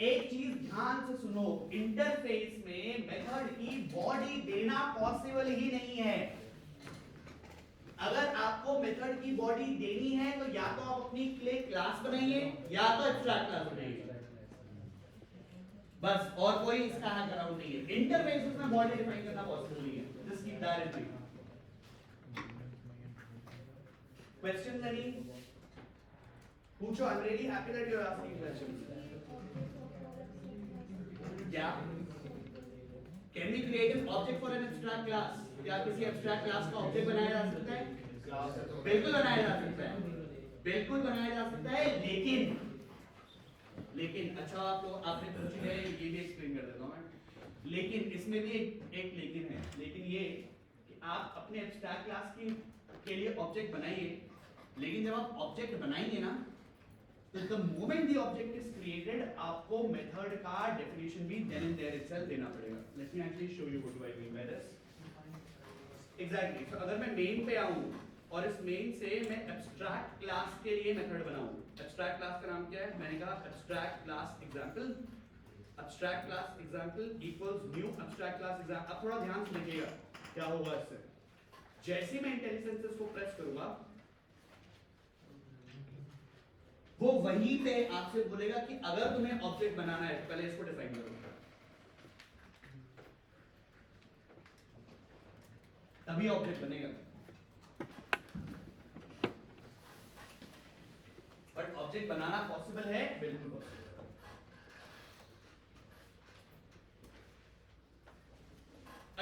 एक चीज ध्यान से सुनो, इंटरफेस में मेथड की बॉडी देना पॉसिबल ही नहीं है। अगर आपको मेथड की बॉडी देनी है तो या तो आप अपनी क्लास बनाइए या तो एब्स्ट्रैक्ट क्लास बनाइए, बस, और कोई इसका हैक अराउंड नहीं है। इंटरफेस में बॉडी डिफाइन करना पॉसिबल नहीं है, just keep that in mind. Questions any? पूछो, I am really happy that you are asking questions. क्या can we create an object for an abstract class? क्या किसी एब्स्ट्रैक्ट क्लास का ऑब्जेक्ट बनाया जा सकता है? बिल्कुल बनाया जा सकता है, बिल्कुल बनाया जा सकता है, लेकिन अच्छा आप लोग आपने पूछी है, ये भी एक्सप्लेन कर देता हूं मैं। लेकिन इसमें भी एक लेकिन है, लेकिन ये कि आप अपने एब्स्ट्रैक्ट क्लास के लिए ऑब्जेक्ट बनाइए, लेकिन जब आप ऑब्जेक्ट बनाएंगे ना तो the moment the object is created आपको मेथड का डेफिनेशन भी देन एंड देयर इटसेल्फ देना पड़ेगा। Let me actually show you what do I mean by this. Exactly, तो अगर मैं मेन पे आऊं और इस मेन से मैं एब्स्ट्रैक्ट क्लास के लिए मेथड बनाऊं, एब्स्ट्रैक्ट क्लास का नाम क्या है? मैंने कहा abstract class example, abstract class example equals new abstract class example. अब थोड़ा ध्यान से देखिएगा क्या होगा इससे। जैसे मैं इंटेलिजेंस को प्रेस करूंगा वो वहीं पे आपसे बोलेगा कि अगर तुम्हें ऑब्जेक्ट बनाना है पहले इसको डिफाइन करो, तभी ऑब्जेक्ट बनेगा। बट ऑब्जेक्ट बनाना पॉसिबल है, बिल्कुल पॉसिबल।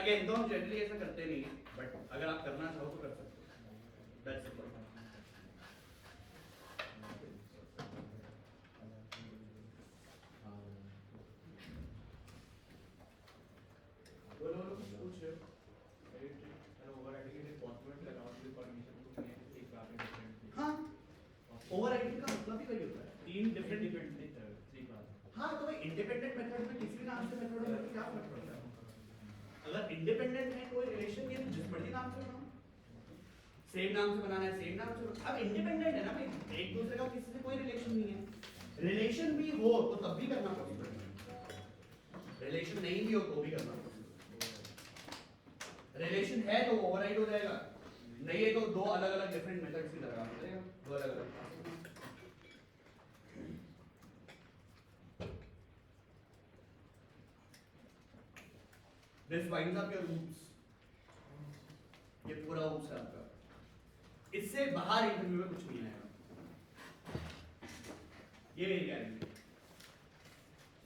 अगेन तो हम जनरली ऐसा करते नहीं है, बट अगर आप करना चाहो तो कर सकते हो। That's it. बोलो पूछ रहे हो? हाँ, ओवरराइडिंग का मतलब ही वही होता है, तीन डिफरेंट। हाँ, तो भाई इंडिपेंडेंट मेथड में किसी भी नाम से मेथड होगा तो क्या फर्क पड़ता है? अगर इंडिपेंडेंट है कोई रिलेशन, ये तो जिस मर्जी नाम से बनाओ। सेम नाम से बनाना है, सेम नाम से, अब इंडिपेंडेंट है ना भाई, एक दूसरे का किसी से कोई रिलेशन नहीं है। रिलेशन भी हो तो तब भी करना पॉसिबल है, रिलेशन नहीं भी हो तो भी करना पॉसिबल। रिलेशन है तो ओवरराइड हो जाएगा, नहीं है तो दो अलग अलग डिफरेंट मेथड्स की लगाना पड़ेगा, दो अलग अलग। This winds up your oops, ये पूरा oops है आपका, इससे बाहर इंटरव्यू में कुछ नहीं आएगा, ये मेरी गारंटी।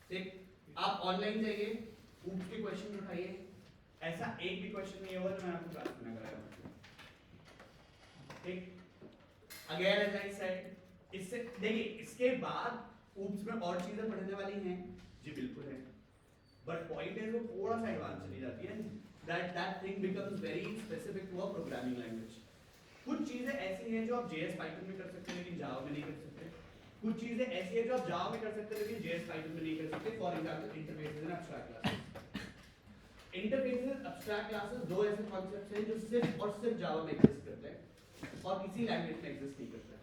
ठीक, आप ऑनलाइन जाइए, oops के क्वेश्चन उठाइए, ऐसा एक भी क्वेश्चन नहीं होगा जो मैं आपको क्लास में ना कराऊं। ठीक, अगेन एज आई सेड, इससे देखिए इसके बाद oops में और चीजें पढ़ने वाली हैं, जी बिल्कुल है, बट पॉइंट है वो थोड़ा सा एडवांस चली जाती है, that thing becomes very specific to a programming language। कुछ चीजें ऐसी हैं जो आप JS Python में कर सकते हैं लेकिन जावा में नहीं कर सकते, कुछ चीजें ऐसी हैं जो आप जावा में कर सकते हैं लेकिन JS Python में नहीं कर सकते। For example interfaces and abstract classes, interfaces abstract classes दो ऐसे कॉन्सेप्ट्स हैं जो सिर्फ और सिर्फ जावा में एग्जिस्ट करते हैं और किसी लैंग्वेज में एग्जिस्ट नहीं करते हैं,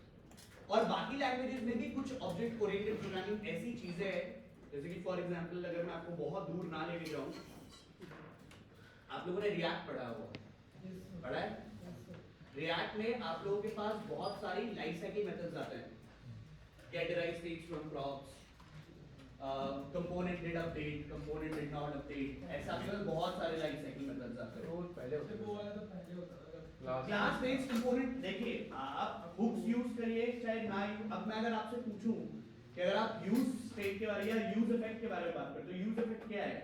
और बाकी लैंग्वेजेस में भी कुछ ऑब्जेक्ट ओरिएंटेड प्रोग्रामिंग ऐसी चीजें हैं, जैसे कि फॉर एग्जांपल अगर मैं आपको बहुत दूर ना लेके जाऊं, आप लोगों ने रिएक्ट पढ़ा होगा, पढ़ा है? रिएक्ट में आप लोगों के पास बहुत सारी लाइफ साइकिल मेथड्स आते हैं, get derive states from props, component did update, component did not update, ऐसा आपके पास बहुत सारे लाइफ साइकिल मेथड्स आते हैं। रोज पहले होते थे, वो वाला तो पहले होता था क्लास बेस्ड कंपोनेंट, देखिए आप हुक्स यूज करिए चाहे ना यूज, अब मैं अगर आपसे पूछूं कि अगर आप यूज स्टेट के बारे या यूज इफेक्ट के बारे में बात करते हो, यूज इफेक्ट क्या है?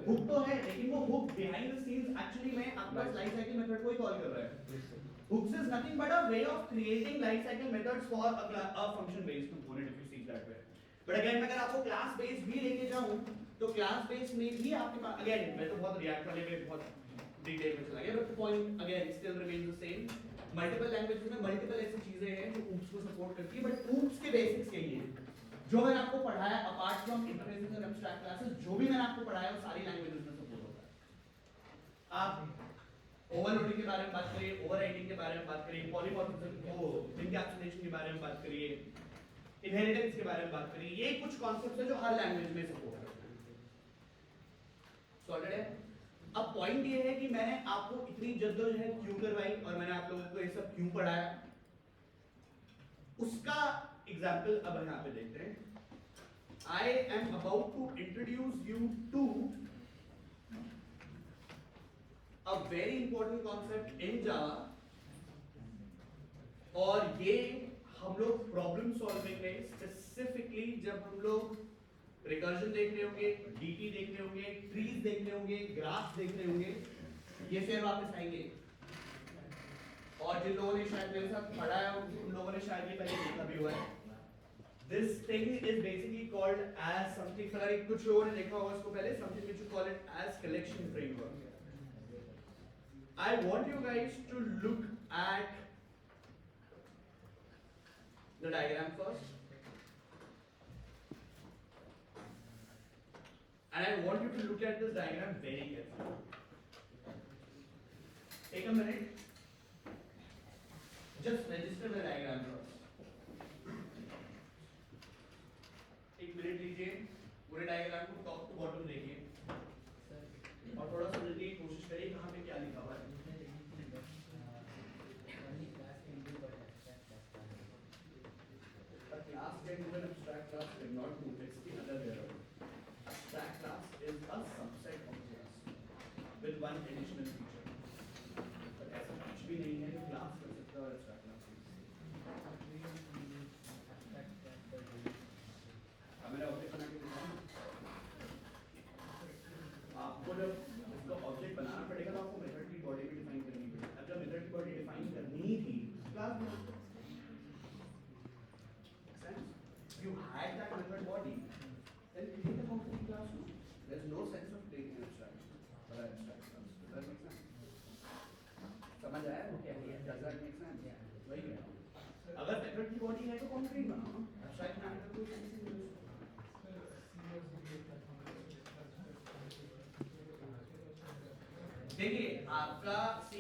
हुक तो है, लेकिन वो hook behind the scenes actually में आपका लाइफ साइकिल मेथड को ही कॉल कर रहा है। Hooks is nothing but a way of creating life cycle methods for a function based component if you see that way. But again मैं अगर आपको क्लास बेस्ड भी लेके जाऊं तो क्लास बेस्ड में भी आपके पास, अगेन मैं तो बहुत रिएक्ट वाले में बहुत डिटेल में चला गया, but the point again still remains the same. Multiple languages में मल्टीपल ऐसी चीजें हैं जो oops को सपोर्ट करती है, बट oops के बेसिक्स यही है जो मैंने आपको पढ़ाया, apart from interfaces and abstract classes, जो भी मैंने आपको पढ़ाया वो सारी लैंग्वेजेस में सपोर्ट होता है। आप ओवरलोडिंग के बारे में बात करिए, ओवरराइडिंग के बारे में बात करिए, पॉलीमॉर्फिज्म को एनकैप्सुलेशन के बारे में बात करिए, इनहेरिटेंस के बारे में बात करिए, ये कुछ कॉन्सेप्ट्स हैं जो हर लैंग्वेज में सपोर्ट करते हैं। सॉर्टेड है? अब पॉइंट ये है कि मैंने आपको इतनी जद्दोजहद क्यों करवाई और मैंने आप लोगों को ये सब क्यों पढ़ाया, उसका एग्जाम्पल अब यहाँ पे देखते हैं। I am about to introduce you to a very important concept in Java, और ये हम लोग प्रॉब्लम सॉल्विंग में स्पेसिफिकली जब हम लोग रिकर्जन देख रहे होंगे, डीटी देख रहे होंगे, ट्रीज देख रहे होंगे, ग्राफ देख रहे होंगे, ये फिर वापस आएंगे। और जिन लोगों ने शायद मेरे साथ पढ़ा है उन लोगों ने शायद ये पहले देखा भी हुआ है। This thing is basically called as something, कुछ लोगों ने देखा होगा इसको पहले, something which you call it as collection framework. I want you guys to look at the diagram first, and I want you to look at this diagram very carefully. Take a minute, just register the diagram first. एक मिनट लीजिए, पूरे डायग्राम को टॉप टू बॉटम देखिए और थोड़ा समझने की कोशिश करिए कहाँ पे क्या लिखा हुआ है। A class can do an abstract class cannot do, it's the other way around. Abstract class is a subset of class with one additional feature. But ऐसा कुछ भी नहीं है जो क्लास कर सकता है और abstract class नहीं। मेरा ऑब्जेक्ट बना के दिखाऊं, आपको जब इसका ऑब्जेक्ट बनाना पड़ेगा तो आपको मेथड की बॉडी भी डिफाइन करनी पड़ेगी। अब जब मेथड की बॉडी डिफाइन करनी थी क्लास में, you had that method body, then create a function class. There's no sense of creating an abstract or an abstract class. Does that make sense? समझ आया? Okay, does that make sense? वही है। अगर मेथड की बॉडी है तो कॉन्क्रीट बनाओ, abstract बनाने का कोई सेंस नहीं है। देखिए आपका C++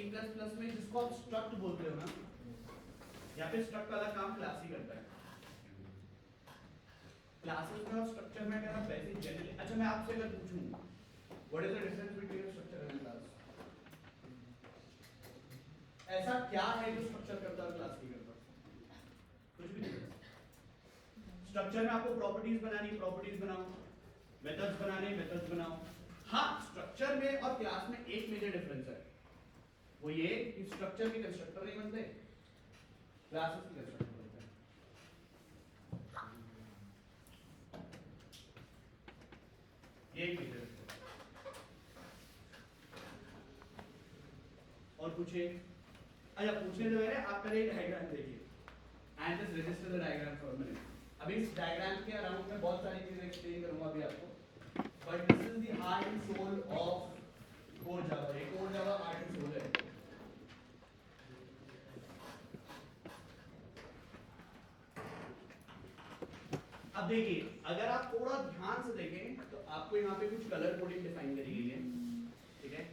में जिसको आप स्ट्रक्ट बोलते हो ना, या फिर स्ट्रक्ट वाला काम क्लास ही करता है। क्लासेस में और स्ट्रक्चर में अगर आप वैसे जनरली, अच्छा मैं आपसे अगर पूछूं what is the difference between structure and class, ऐसा क्या है जो स्ट्रक्चर करता है और क्लास नहीं करता? कुछ भी नहीं। स्ट्रक्चर में आपको प्रॉपर्टीज बनानी, प्रॉपर्टीज बनाओ, मेथड्स बनाने, मेथड्स बनाओ। हाँ, स्ट्रक्चर में और क्लास में एक मेजर डिफरेंस है, वो ये कि स्ट्रक्चर के कंस्ट्रक्टर नहीं बनते, क्लासेस के कंस्ट्रक्टर बनते हैं। ये एक मेजर डिफरेंस। और पूछे, अच्छा पूछने तो मेरे आप पहले डायग्राम देखिए, and just register the diagram for a minute. अभी इस डायग्राम के अराउंड में बहुत सारी चीजें एक्सप्लेन करूंगा अभी आपको, but this is the heart and soul of core Java. ये core Java heart and soul है। अब देखिए, अगर आप थोड़ा ध्यान से देखें तो आपको यहाँ पे कुछ कलर कोडिंग डिफाइन करी गई है, ठीक है?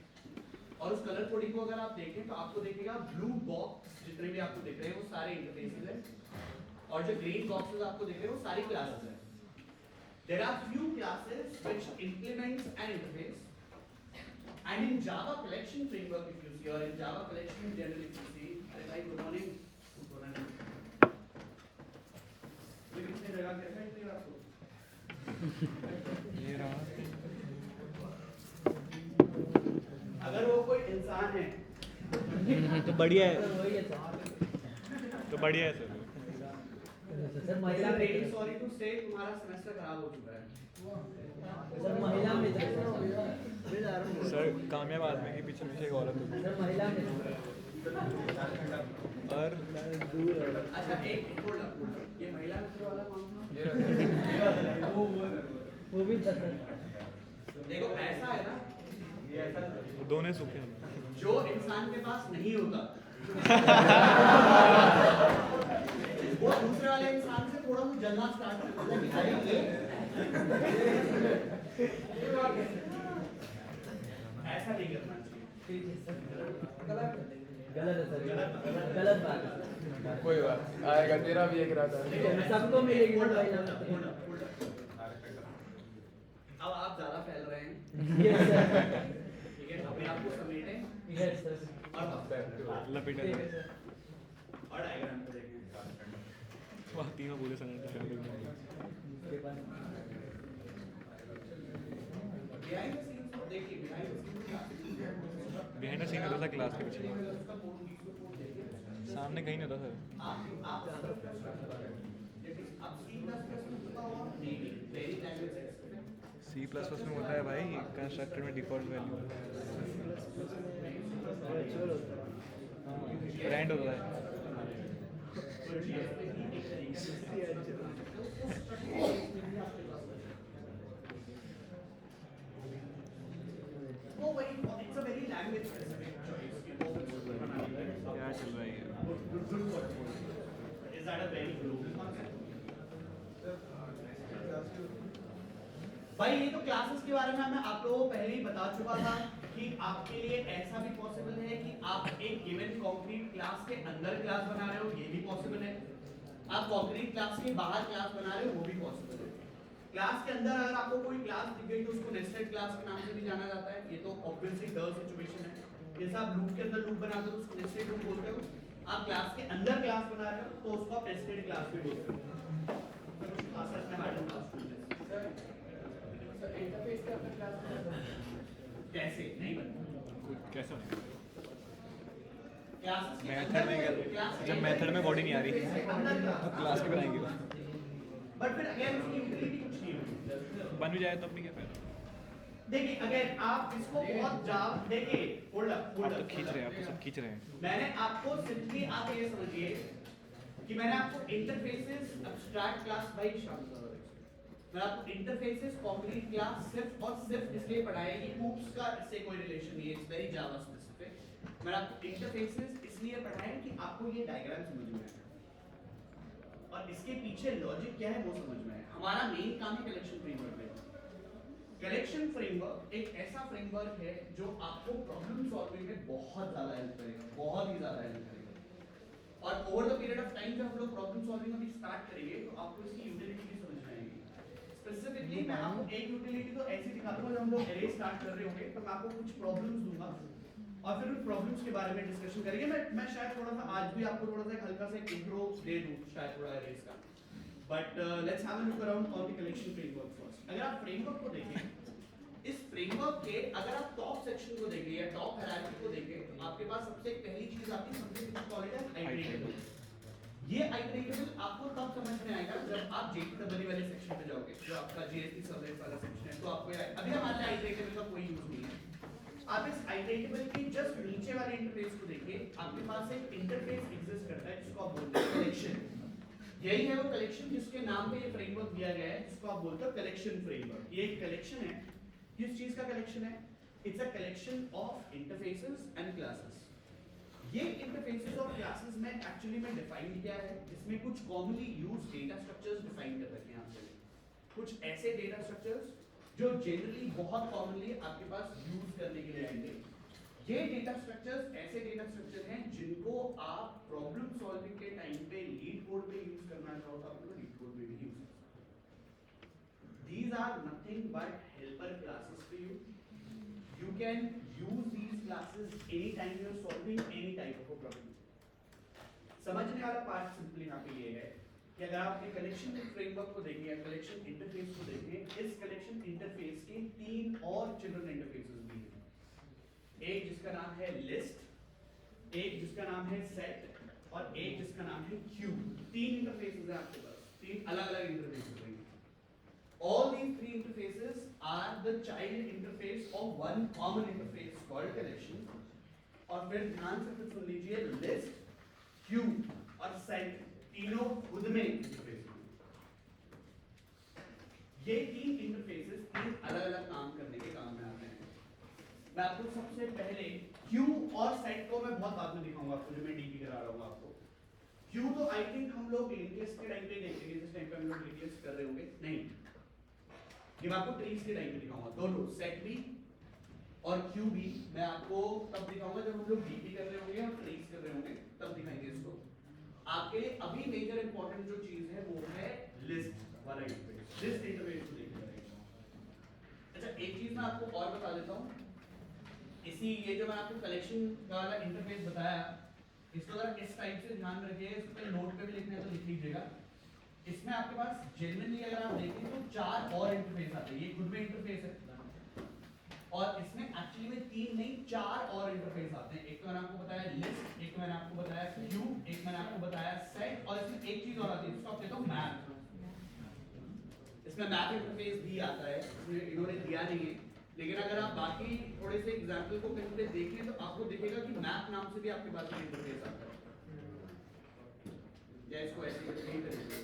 और उस कलर कोडिंग को अगर आप देखें तो आपको देखेगा ब्लू बॉक्स जितने भी आपको दिख रहे हैं वो सारे इंटरफेसेस हैं, और जो ग्रीन बॉक्सेस आपको दिख रहे हैं वो सारी क्लासेस हैं। There are few classes which implements an interface, and in Java collection framework if you see, or in Java collection in general if you see, like good morning, ये कितने जगह क्या है इतनी रात को? ये रहा। अगर वो कोई इंसान है तो बढ़िया है, तो बढ़िया है सर। सर महिला I'm में really sorry to say तुम्हारा सेमेस्टर खराब हो चुका है। सर महिला में सर कामयाब आदमी के पीछे पीछे एक औरत होती सर महिला में है। और अच्छा एक hold up, ये महिला मित्र वाला कौन था? वो भी सर देखो ऐसा है ना, ये ऐसा दोनों सूखे हैं। जो इंसान के पास नहीं होता वो दूसरे वाले इंसान से थोड़ा सा जलना स्टार्ट कर देता है। अरे ये ऐसा नहीं करना चाहिए। गलत है सर, गलत बात है। कोई बात आएगा, तेरा भी एक रात सबको मिलेगी Hold सर up, महिला hold up, में। hold up, hold up। अब आप ज्यादा फैल रहे हैं, Yes, sir. ठीक है? अपने आप को समेटें Yes, sir. और लपेटा ठीक है सर। और डायग्राम को देखें। वहाँ तीनों पूरे संगठन उसके बाद Behind the scenes को देखिए, behind the scenes क्या है? बिहाइंड द सीन होता था क्लास के पीछे, उसका कोड देखिए। सामने कहीं नहीं होता सर। आप C++ में होता है भाई, कंस्ट्रक्टर में डिफॉल्ट वैल्यू ब्रांड होता है। क्या चल रहा है ये? Is that a very global concept? भाई ये तो क्लासेस के बारे में मैं आप लोगों को पहले ही बता चुका था कि आपके लिए ऐसा भी पॉसिबल है कि आप एक गिवन कॉन्क्रीट क्लास के अंदर क्लास बना रहे हो, ये भी पॉसिबल है। आप कॉन्क्रीट क्लास के बाहर क्लास बना रहे हो, वो भी पॉसिबल है। क्लास के अंदर अगर आपको कोई क्लास दिख गई तो उसको नेस्टेड क्लास के नाम से भी जाना जाता है। ये तो ऑब्वियसली द सिचुएशन है। जैसे आप लूप के अंदर लूप बनाते हो तो उसको नेस्टेड लूप बोलते हो। आप क्लास के अंदर क्लास बना रहे हो तो उसको आप नेस्टेड क्लास भी बोलते हो। खासकर में हार्डन क्लास बोलते हैं। इंटरफेस का अपना क्लास कैसे नहीं बनता? कैसा क्लासेस के मेथड अंदर में क्लास जब मेथड में बॉडी नहीं आ रही अंदर तो क्लास के बनाएंगे वो। बट फिर अगेन उसकी यूटिलिटी कुछ नहीं होगी। बन भी जाए तो अपनी क्या फायदा? देखिए अगेन आप इसको बहुत जाम देखिए होल्ड अप आप तो खींच रहे हैं, आप तो सब खींच रहे हैं। मैंने आपको सिंपली आप ये समझिए कि मैंने आपको इंटरफेसेस एब्स्ट्रैक्ट क्लास बाय शामिल मैं आपको इंटरफेसेस कॉन्क्रीट क्लास सिर्फ और सिर्फ इसलिए पढ़ाया कि oops का इससे कोई रिलेशन नहीं है, इट्स वेरी जावा स्पेसिफिक। मैंने आपको इंटरफेसेस इसलिए पढ़ाया कि आपको ये डायग्राम समझ में आए और इसके पीछे लॉजिक क्या है वो समझ में आए। हमारा मेन काम है कलेक्शन फ्रेमवर्क में। कलेक्शन फ्रेमवर्क एक ऐसा फ्रेमवर्क है जो आपको प्रॉब्लम बहुत ज़्यादा हेल्प करेगा, बहुत ही ज़्यादा हेल्प करेगा। और over the period of time जब हम लोग प्रॉब्लम सॉल्विंग अभी स्टार्ट करेंगे तो आपको इसकी यूटिलिटी भी समझ में आएगी। स्पेसिफिकली मैं आपको एक यूटिलिटी तो ऐसी दिखा दूंगा, जब हम लोग एरे स्टार्ट कर रहे होंगे तो मैं आपको कुछ प्रॉब्लम्स दूंगा और फिर उन प्रॉब्लम्स के बारे में डिस्कशन करेंगे। मैं शायद थोड़ा सा आज भी आपको थोड़ा सा एक हल्का सा इंट्रो दे दूं शायद थोड़ा एरेज का, but let's have a look around on the collection framework first. अगर आप फ्रेमवर्क को देखें, इस फ्रेमवर्क के अगर आप टॉप सेक्शन को देखें या टॉप हायरार्की को देखें तो आपके पास सबसे पहली चीज आती है समथिंग व्हिच कॉल्ड एज आइटरेटेबल। ये आइटरेटेबल आपको तब समझ में आएगा जब आप JTEE वाले सेक्शन पे जाओगे, जो आपका GST सर्विस वाला सेक्शन है। तो आपको अभी हमारे आइटरेटेबल का कोई यूज नहीं है। आप इस आइटरेटेबल के जस्ट नीचे वाले इंटरफेस को देखिए, आपके पास एक इंटरफेस एग्जिस्ट करता है जिसको आप बोलते हैं कलेक्शन। यही है वो कलेक्शन जिसके नाम पे ये फ्रेमवर्क दिया गया है, जिसको आप बोलते हो कलेक्शन फ्रेमवर्क। ये एक कलेक्शन है। किस चीज का कलेक्शन है? It's a collection of interfaces and classes. ये इंटरफेसेस और क्लासेस में एक्चुअली में डिफाइन किया है, इसमें कुछ commonly used data structures define कर रखे हैं आपके लिए। कुछ ऐसे डेटा स्ट्रक्चर्स जो जनरली बहुत कॉमनली आपके पास यूज करने के लिए आएंगे। ये डेटा स्ट्रक्चर्स ऐसे डेटा स्ट्रक्चर हैं जिनको आप प्रॉब्लम सॉल्विंग के टाइम पे लीड कोड पे यूज करना चाहो तो आप उनको लीड कोड पे भी यूज कर सकते हो। These are nothing but helper classes for you. You can use these classes anytime you are solving any type of a problem. समझने वाला पार्ट सिंपली यहाँ पे ये है कि अगर आप ये कलेक्शन फ्रेमवर्क को देखें या कलेक्शन इंटरफेस को देखें, इस कलेक्शन इंटरफेस के 3 और चिल्ड्रन इंटरफेसेस भी हैं। एक जिसका नाम है लिस्ट, एक जिसका नाम है सेट और एक जिसका नाम है क्यू। 3 इंटरफेसेस हैं आपके पास, 3 अलग-अलग इंटरफेसेस हैं। All these 3 interfaces are the child interface of one common interface called collection. और फिर ध्यान से सुन लीजिए, list, queue और set तीनों खुद में इंटरफेस हैं। ये 3 इंटरफेसेस 3 अलग-अलग काम करने के काम में आते हैं। मैं आपको सबसे पहले queue और set को मैं बहुत बाद में दिखाऊंगा आपको, जो मैं डीपी करा रहा हूँ आपको। queue तो आई थिंक हम लोग लिंक लिस्ट के टाइम पे देखेंगे, जिस टाइम पे हम लोग लिंक लिस्ट कर रहे होंगे नहीं, ये मैं आपको ट्रीज के टाइम पे दिखाऊंगा। दोनों सेट भी और क्यू भी मैं आपको तब दिखाऊंगा जब हम लोग डीपी कर रहे होंगे और ट्रीज कर रहे होंगे, तब दिखाएंगे इसको। आपके लिए अभी मेजर इंपॉर्टेंट जो चीज है वो है लिस्ट वाला इंटरफेस। लिस्ट इंटरफेस को देखिए। अच्छा, एक चीज मैं आपको और बता देता हूँ। इसी ये जो मैं आपको कलेक्शन वाला इंटरफेस बताया, इसको जरा इस टाइप से ध्यान रखिए, इसको नोट पे भी लिखना है तो लिख लीजिएगा। इसमें आपके पास जनरली अगर आप देखें तो 4 और इंटरफेस आते हैं। ये खुद में इंटरफेस है और इसमें एक्चुअली में 3 नहीं 4 और इंटरफेस आते हैं। एक तो मैंने आपको बताया लिस्ट, एक मैंने आपको बताया क्यू, एक मैंने आपको बताया सेट और इसमें एक चीज और आती है, इसको आप कहते हो मैप। इसमें मैप इंटरफेस भी आता है, इसमें इन्होंने दिया नहीं है, लेकिन अगर आप बाकी थोड़े से एग्जांपल को कहीं पे देखें तो आपको दिखेगा कि मैप नाम से भी आपके पास एक इंटरफेस आता है। या इसको ऐसे ही करेंगे।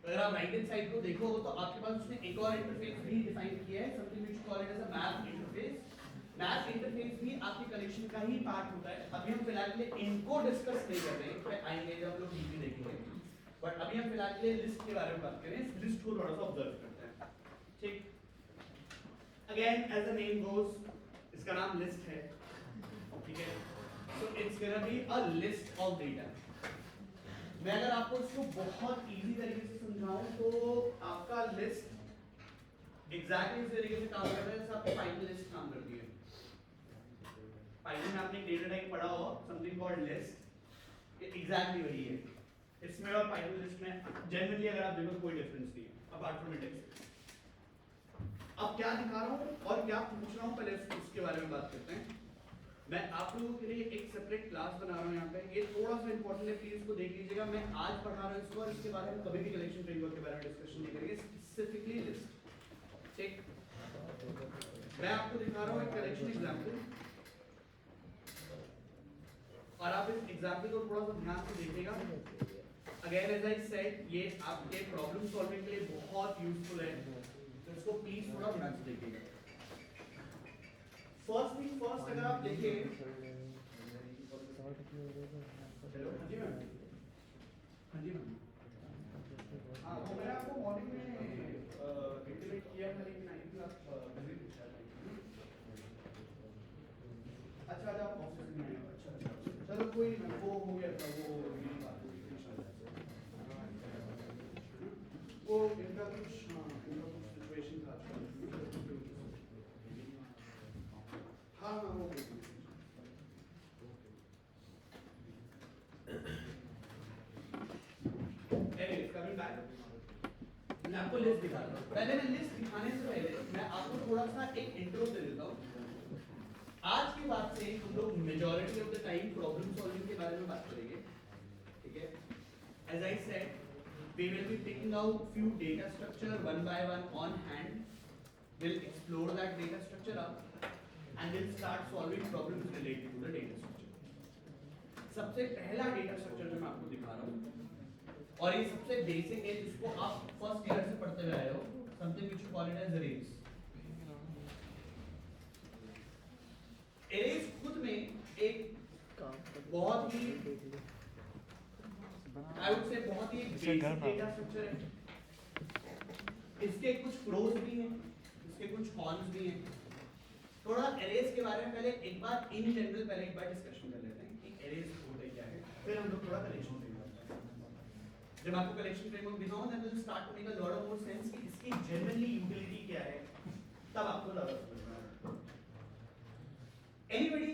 अगर आप राइट हैंड साइड को देखो तो आपके पास उसने एक और इंटरफेस भी डिफाइन किया है, something which call it as a map interface. Map interface भी आपके कलेक्शन का ही पार्ट होता है। अभी हम फिलहाल के लिए इनको डिस्कस नहीं कर रहे हैं, फिर आएंगे जब हम लोग डीपी देखेंगे, बट अभी हम फिलहाल के लिए लिस्ट के बारे में बात करें। इस लिस्ट को थोड़ा सा ऑब्जर्व करते हैं, ठीक। अगेन एज द नेम गोस, इसका नाम लिस्ट है, ठीक है। So it's gonna be a list of data. मैं अगर आपको इसको बहुत इजी तरीके से समझाऊं तो आपका लिस्ट एग्जैक्टली इस तरीके से काम करता है जैसे आपकी पाइथन लिस्ट काम करती है। पाइथन में आपने डेटा टाइप पढ़ा हो, समथिंग कॉल्ड लिस्ट, ये एग्जैक्टली वही है। इसमें और पाइथन लिस्ट में जनरली अगर आप देखो कोई डिफरेंस नहीं है अपार्ट फ्रॉम इंडेक्स। अब क्या दिखा रहा हूँ और क्या पूछ रहा हूँ, पहले उसके बारे में बात करते हैं। मैं आप लोगों के लिए एक सेपरेट क्लास बना रहा हूँ यहाँ पे, ये थोड़ा सा इंपॉर्टेंट है, प्लीज इसको देख लीजिएगा। मैं आज पढ़ा रहा हूँ इसको और इसके बारे में कभी भी कलेक्शन फ्रेमवर्क के बारे में डिस्कशन नहीं करेंगे, स्पेसिफिकली लिस्ट, ठीक। मैं आपको दिखा रहा हूँ एक कलेक्शन एग्जाम्पल और आप इस एग्जाम्पल को थोड़ा सा ध्यान से देखिएगा। अगेन एज आई सेड, ये आपके प्रॉब्लम सॉल्विंग के लिए बहुत यूजफुल है, तो इसको प्लीज थोड़ा ध्यान से देखिएगा। फर्स्ट थिंग फर्स्ट, अगर आप देखिए, हेलो, हाँ जी मैम, हाँ जी मैम, हाँ वो मैंने आपको मॉर्निंग में इंटीमेट किया था, लेकिन आई थिंक आप बिजी थे शायद। अच्छा अच्छा आप ऑफिस में आए हो, अच्छा अच्छा चलो कोई नहीं, वो हो गया था, वो मेरी बात हो गई थी। वो इनका कुछ सिचुएशन था हाँ हाँ वो कमिंग बैक मैं आपको लिस्ट दिखाता हूँ। पहले मैं लिस्ट दिखाने से पहले मैं आपको थोड़ा सा एक इंट्रो दे देता हूँ। आज के बाद से हम लोग majority of the time problem solving के बारे में बात करेंगे, ठीक है। As I said we will be picking out few data structure one by one on hand. We'll explore that data structure up and we'll start solving problems related to the data structure. सबसे पहला data structure जो मैं आपको दिखा रहा हूँ और ये सबसे बेसिक है जिसको आप फर्स्ट ईयर से पढ़ते हुए आए हो, something which you call it as arrays. arrays खुद में एक बहुत ही I would say बहुत ही बेसिक डेटा स्ट्रक्चर है। इसके कुछ प्रोज भी हैं, इसके कुछ कॉन्स भी हैं। थोड़ा एरेज के बारे में पहले एक बार इन जनरल पहले एक बार डिस्कशन कर लेते हैं कि एरेज होते क्या है, फिर हम लोग थोड़ा कलेक्शन फ्रेमवर्क। जब आपको कलेक्शन फ्रेमवर्क दिखाऊं then will start to make a lot of more sense कि इसकी जनरली यूटिलिटी क्या है, तब आपको ज्यादा समझ में आएगा। एनीबॉडी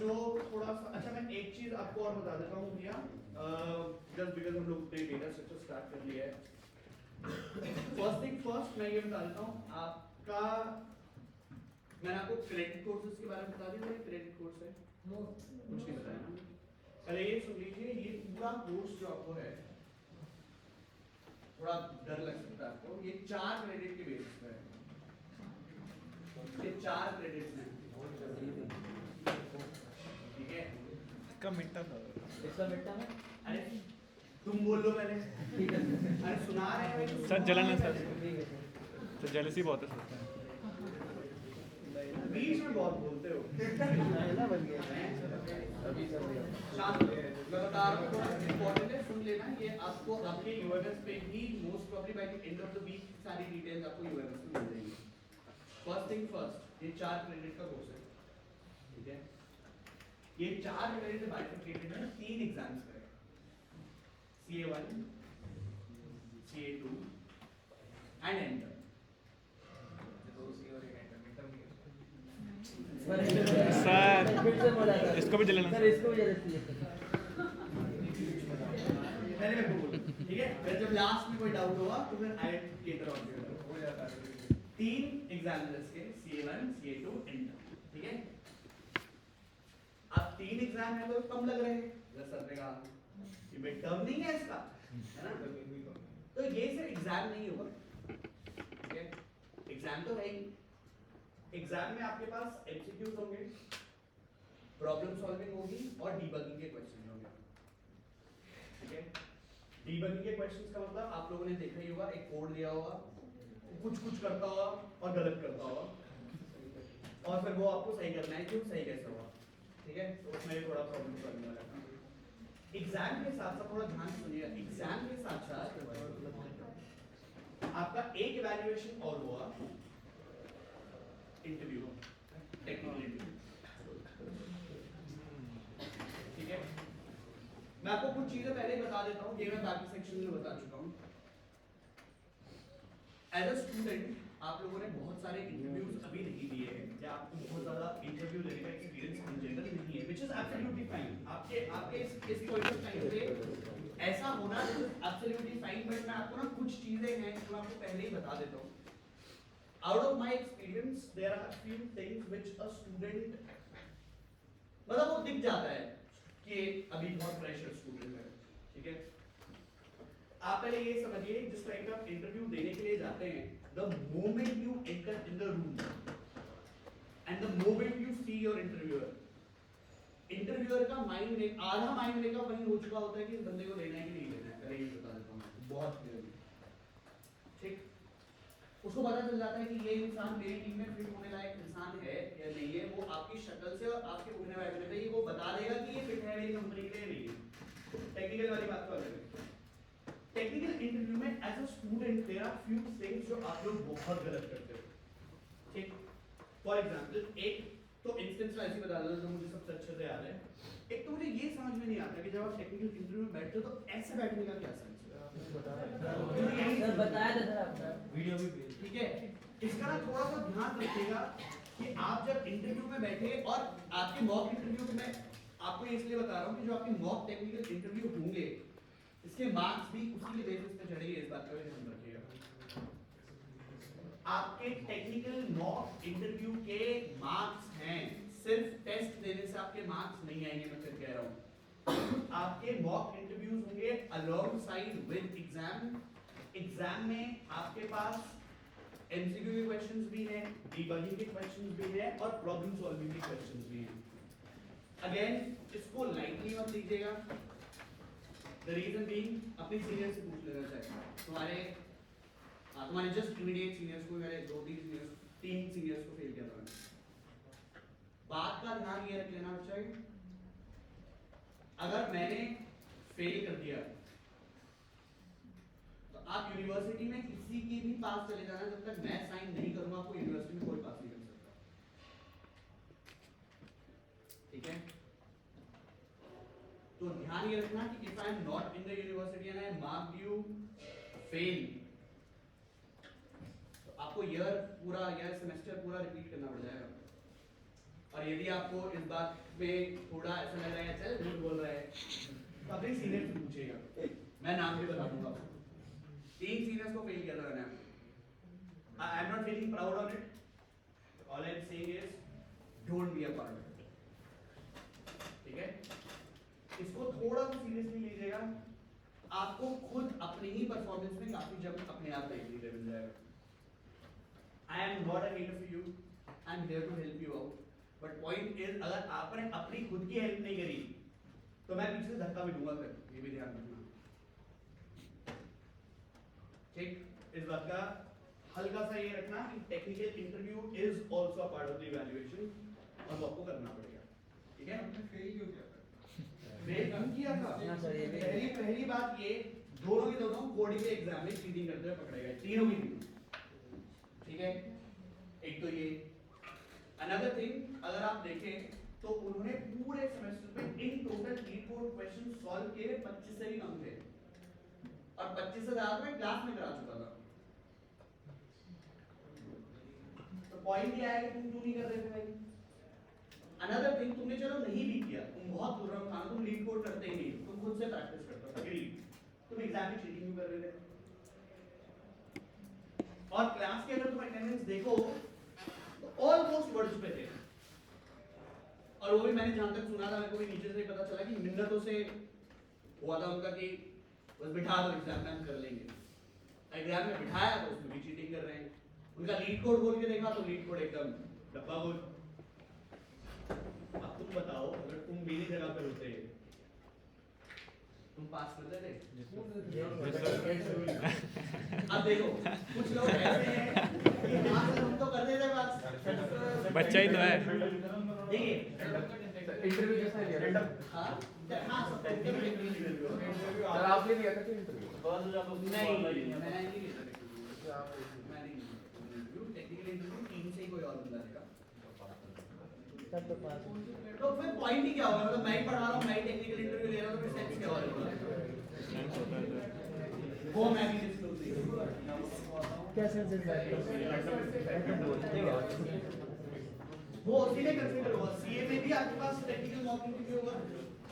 जो थोड़ा सा अच्छा मैं एक चीज आपको और बता देता हूँ भैया, जस्ट बिकॉज हम लोग ने डेटा स्ट्रक्चर स्टार्ट कर लिया है। फर्स्ट थिंग फर्स्ट मैं ये बता देता हूँ आपका, मैंने आपको क्रेडिट कोर्सेज के बारे में बता दिया था। क्रेडिट कोर्स है कुछ नहीं बताया ना, पहले ये सुन लीजिए। ये पूरा कोर्स जो आपको है, थोड़ा डर लग सकता है आपको, ये 4 क्रेडिट के बेसिस पे है। ये 4 क्रेडिट्स हैं, ठीक है। इसका मिट्टा था। इसका मिट्टा है। अरे तुम बोल लो पहले। ठीक है अरे सुना रहे हैं भाई, सर जलन है सर, ठीक है तो जेलसी बहुत है सर। बीच में बहुत बोलते हो। ना बन गया अभी सब शांत हो। मैं बता रहा हूँ थोड़ा इम्पोर्टेंट है, सुन लेना। ये आपको आपके यूएमएस पे ही most probably by the end of the week सारी डिटेल्स आपको यूएमएस में मिल जाएंगी। फर्स्ट थिंग फर्स्ट, ये 4 क्रेडिट का कोर्स है, ठीक है। ये 4 क्रेडिट बाइफरकेटेड है 3 एग्जाम्स पे, CA1, CA2 and enter. Sir फिर से बोला था इसको भी जलन है सर, इसको भी जलन है। मैंने मेरे को बोला, ठीक है। फिर जब लास्ट में कोई डाउट होगा तो फिर आई केटर ऑन हो जाता है। 3 एग्जाम्स के CA1, CA2 एंटर, ठीक है। अब 3 एग्जाम है तो कम लग रहे हैं, जैसा सर ने कहा ये मिड टर्म नहीं है इसका, है ना। तो ये सिर्फ एग्जाम नहीं होगा, ठीक है। एग्जाम तो है ही, एग्जाम में आपके पास एमसीक्यूज होंगे, प्रॉब्लम सॉल्विंग होगी और डीबगिंग के क्वेश्चन होंगे, ठीक है। डीबगिंग के क्वेश्चंस का मतलब आप लोगों ने देखा ही होगा, एक कोड दिया होगा, कुछ कुछ करता होगा और गलत करता होगा, और फिर वो आपको सही करना है कि वो सही कैसे हुआ, ठीक है। तो उसमें थोड़ा प्रॉब्लम सॉल्विंग वाला है। एग्जाम के साथ साथ थोड़ा ध्यान से सुनिएगा, एग्जाम के साथ साथ आपका एक इवैल्यूएशन और हुआ, इंटरव्यू, टेक्निकल इंटरव्यू, ठीक है। मैं आपको कुछ चीजें पहले ही बता देता हूँ, ये मैं बाकी सेक्शन में बता चुका हूँ। एज अ स्टूडेंट आप लोगों ने बहुत सारे इंटरव्यूज अभी नहीं दिए हैं, या आपको बहुत ज्यादा इंटरव्यू लेने का एक्सपीरियंस इन जनरल नहीं है, व्हिच इज एब्सोल्युटली फाइन। आपके इस पॉइंट ऑफ टाइम पे ऐसा होना इज एब्सोल्युटली फाइन, बट मैं आपको ना कुछ चीजें हैं जो मैं आपको पहले ही बता देता हूँ। Out of my experience, there are few things which a student, मतलब वो दिख जाता है कि अभी बहुत प्रेशर स्टूडेंट है, ठीक है। आप पहले ये समझिए, जिस टाइम पे आप इंटरव्यू देने के लिए जाते हैं, the moment you enter in the room and the moment you see your interviewer, interviewer का माइंड आधा माइंड मेकअप वही हो चुका होता है कि इस बंदे को लेना है कि नहीं लेना है। पहले ये बता देता हूँ बहुत क्लियरली, ठीक। उसको पता चल जाता है कि ये इंसान मेरी टीम में फिट होने लायक इंसान है या नहीं है। वो आपकी शक्ल से और आपके उठने बैठने से ही वो बता देगा कि ये फिट है मेरी कंपनी के लिए नहीं है। टेक्निकल वाली बात तो अलग है। टेक्निकल इंटरव्यू में as a student there are few things जो आप लोग बहुत गलत करते हो, ठीक। फॉर एग्जांपल एक तो इंस्टेंस में ऐसे बता देता हूँ, मुझे सबसे अच्छे से याद है। एक तो मुझे ये समझ में नहीं आता कि जब आप टेक्निकल इंटरव्यू में बैठते हो तो ऐसे बैठने का क्या सेंस है? सर बताया था सर आपने वीडियो भी भेज ठीक है, इसका ना थोड़ा सा ध्यान रखिएगा कि आप जब इंटरव्यू में बैठे और आपके मॉक इंटरव्यू में, आपको ये इसलिए बता रहा हूँ कि जो आपके मॉक टेक्निकल इंटरव्यू होंगे इसके मार्क्स भी उसी के बेसिस पे चढ़ेंगे, इस बात का भी ध्यान रखिएगा। आपके टेक्निकल मॉक इंटरव्यू के मार्क्स हैं, सिर्फ टेस्ट देने से आपके मार्क्स नहीं आएंगे, मैं फिर कह रहा हूँ। आपके मॉक इंटरव्यूज होंगे along side with exam. Exam में आपके पास एमसीक्यू के क्वेश्चंस भी हैं, डीबगिंग के क्वेश्चंस भी हैं और प्रॉब्लम सॉल्विंग के क्वेश्चंस भी हैं। अगेन इसको लाइटली मत लीजिएगा। द रीजन बीइंग अपने सीनियर से पूछ लेना चाहिए। तुम्हारे जस्ट इमीडिएट सीनियर्स को, मेरे 2-3 सीनियर्स, 3 सीनियर्स को फेल किया था मैंने। बात का ध्यान ये रख लेना चाहिए, अगर मैंने फेल कर दिया तो आप यूनिवर्सिटी में किसी की भी पास चले जाना, जब तक मैं साइन नहीं करूंगा आपको यूनिवर्सिटी में कोई पास नहीं कर सकता। ठीक है, तो ध्यान ये रखना कि if I am not in the university and I mark you fail, तो आपको ईयर सेमेस्टर पूरा रिपीट करना पड़ जाएगा। और यदि आपको इस बात में थोड़ा ऐसा लग रहा है चल झूठ बोल रहा है, तो अपने सीनियर से पूछिएगा, मैं नाम भी बता दूंगा। 3 सीनियर्स को फेल किया था मैंने। आई am not feeling proud on it, all I am saying is don't be a part of it. ठीक है, इसको थोड़ा सा सीरियसली लीजिएगा, आपको खुद अपनी ही परफॉर्मेंस में काफी जब अपने आप देखने मिल जाएगा। I am not a hater for you, I am there to help you out, but point is अगर आपने अपनी खुद की हेल्प नहीं करी तो मैं पीछे से धक्का भी दूंगा, फिर ये भी ध्यान रखना। ठीक, इस बात का हल्का सा ये रखना कि technical interview is also a part of the evaluation और वो आपको करना पड़ेगा। ठीक है, आपने फेल क्यों किया था? फेल क्यों किया था? हाँ सर, ये भी पहली बात ये, दोनों के दोनों कोडिंग के एग्जाम में चीटिंग करते हुए पकड़े गए, तीनों की तीनों। ठीक है, एक तो ये। अनदर थिंग, अगर आप देखें तो उन्होंने पूरे सेमेस्टर में इन टोटल 3-4 क्वेश्चन सॉल्व किए 25 से भी कम थे, और 25 से ज्यादा मैं क्लास में करा चुका था। तो पॉइंट क्या है कि तुम क्यों नहीं कर रहे थे भाई? अनदर थिंग, तुमने चलो नहीं भी किया, तुम बहुत दूर था, तुम लीड कोड करते ही नहीं, तुम खुद से प्रैक्टिस करते हो, एग्री, तुम एग्जाम में चीटिंग क्यों कर रहे थे? और क्लास के अगर तुम अटेंडेंस देखो तो ऑलमोस्ट वर्ड्स पे थे, और वो भी मैंने जहां तक सुना था, मेरे को भी नीचे से पता चला कि मिन्नतों से हुआ था उनका कि बस बिठा दो एग्जाम में हम कर लेंगे। एग्जाम में बिठाया तो उसमें भी चीटिंग कर रहे हैं। उनका लीड कोड बोल के देखा तो लीड कोड एकदम डब्बा बोल। अब तुम बताओ, अगर तुम मेरी जगह पर होते तुम पास कर देते? अब देखो कुछ लोग ऐसे हैं कि हाँ सर हम तो कर देते पास, बच्चा ही तो है। देखिए इंटरव्यू जैसा ही लिया था। हाँ सब इंटरव्यू सर आपने लिया था क्या इंटरव्यू? नहीं, मैं नहीं लिया था, मैं नहीं इंटरव्यू, टेक्निकल इंटरव्यू टीम से ही कोई और बंदा देगा। सब तो पास तो फिर पॉइंट ही क्या होगा? मतलब मैं ही पढ़ा रहा हूँ, मैं ही टेक्निकल इंटरव्यू ले रहा हूँ, तो फिर सेंस क्या होगा? वो मैं भी डिस्क्लोज नहीं करूँगा। क्या सेंस वो उसी में कंसीडर होगा। सीए में भी आपके पास टेक्निकल मॉक इंटरव्यू होगा,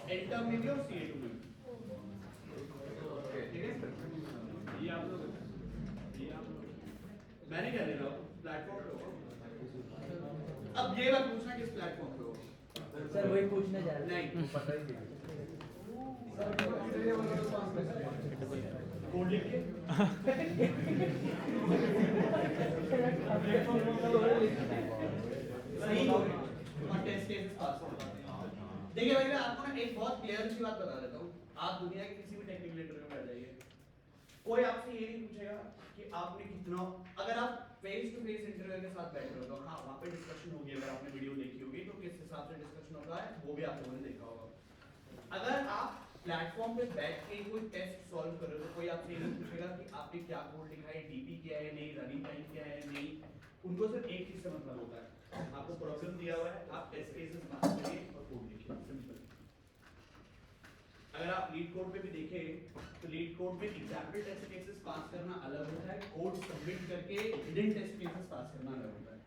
एंटर्म में भी और सीए 2 में भी। ठीक है, मैं नहीं कह रहा हूँ प्लेटफॉर्म पे होगा। अब ये बात पूछना किस प्लेटफॉर्म पे होगा? सर वही पूछने जा रहे नहीं, पता ही नहीं। कोड लिख के सही और टेस्ट केसेस पास हो। देखिए भाई, मैं आपको ना एक बहुत क्लियर सी बात बता देता हूँ। आप दुनिया के किसी भी टेक्निकल इंटरव्यू में बैठ जाइए, कोई आपसे ये नहीं पूछेगा कि आपने कितना, अगर आप फेस टू फेस इंटरव्यू के साथ बैठ रहे हो तो हाँ वहाँ पे डिस्कशन होगी, अगर आपने वीडियो देखी होगी तो किस हिसाब से डिस्कशन होता है वो भी आप लोगों ने देखा होगा। अगर आप प्लेटफॉर्म पे बैठ के कोई टेस्ट सॉल्व कर रहे हो तो कोई आपसे ये नहीं पूछेगा कि आपने क्या कोड लिखा है, डीपी क्या है नहीं, रनिंग टाइम क्या है नहीं। उनको सिर्फ एक चीज से मतलब होता है आपको प्रॉब्लम दिया हुआ है, आप टेस्ट केसेस पास करिए और कोड लिखिए, सिंपल। अगर आप लीड कोड पे भी देखें तो लीड कोड में एग्जाम्पल टेस्ट केसेस पास करना अलग होता है, कोड सबमिट करके हिडन टेस्ट केसेस पास करना अलग होता है।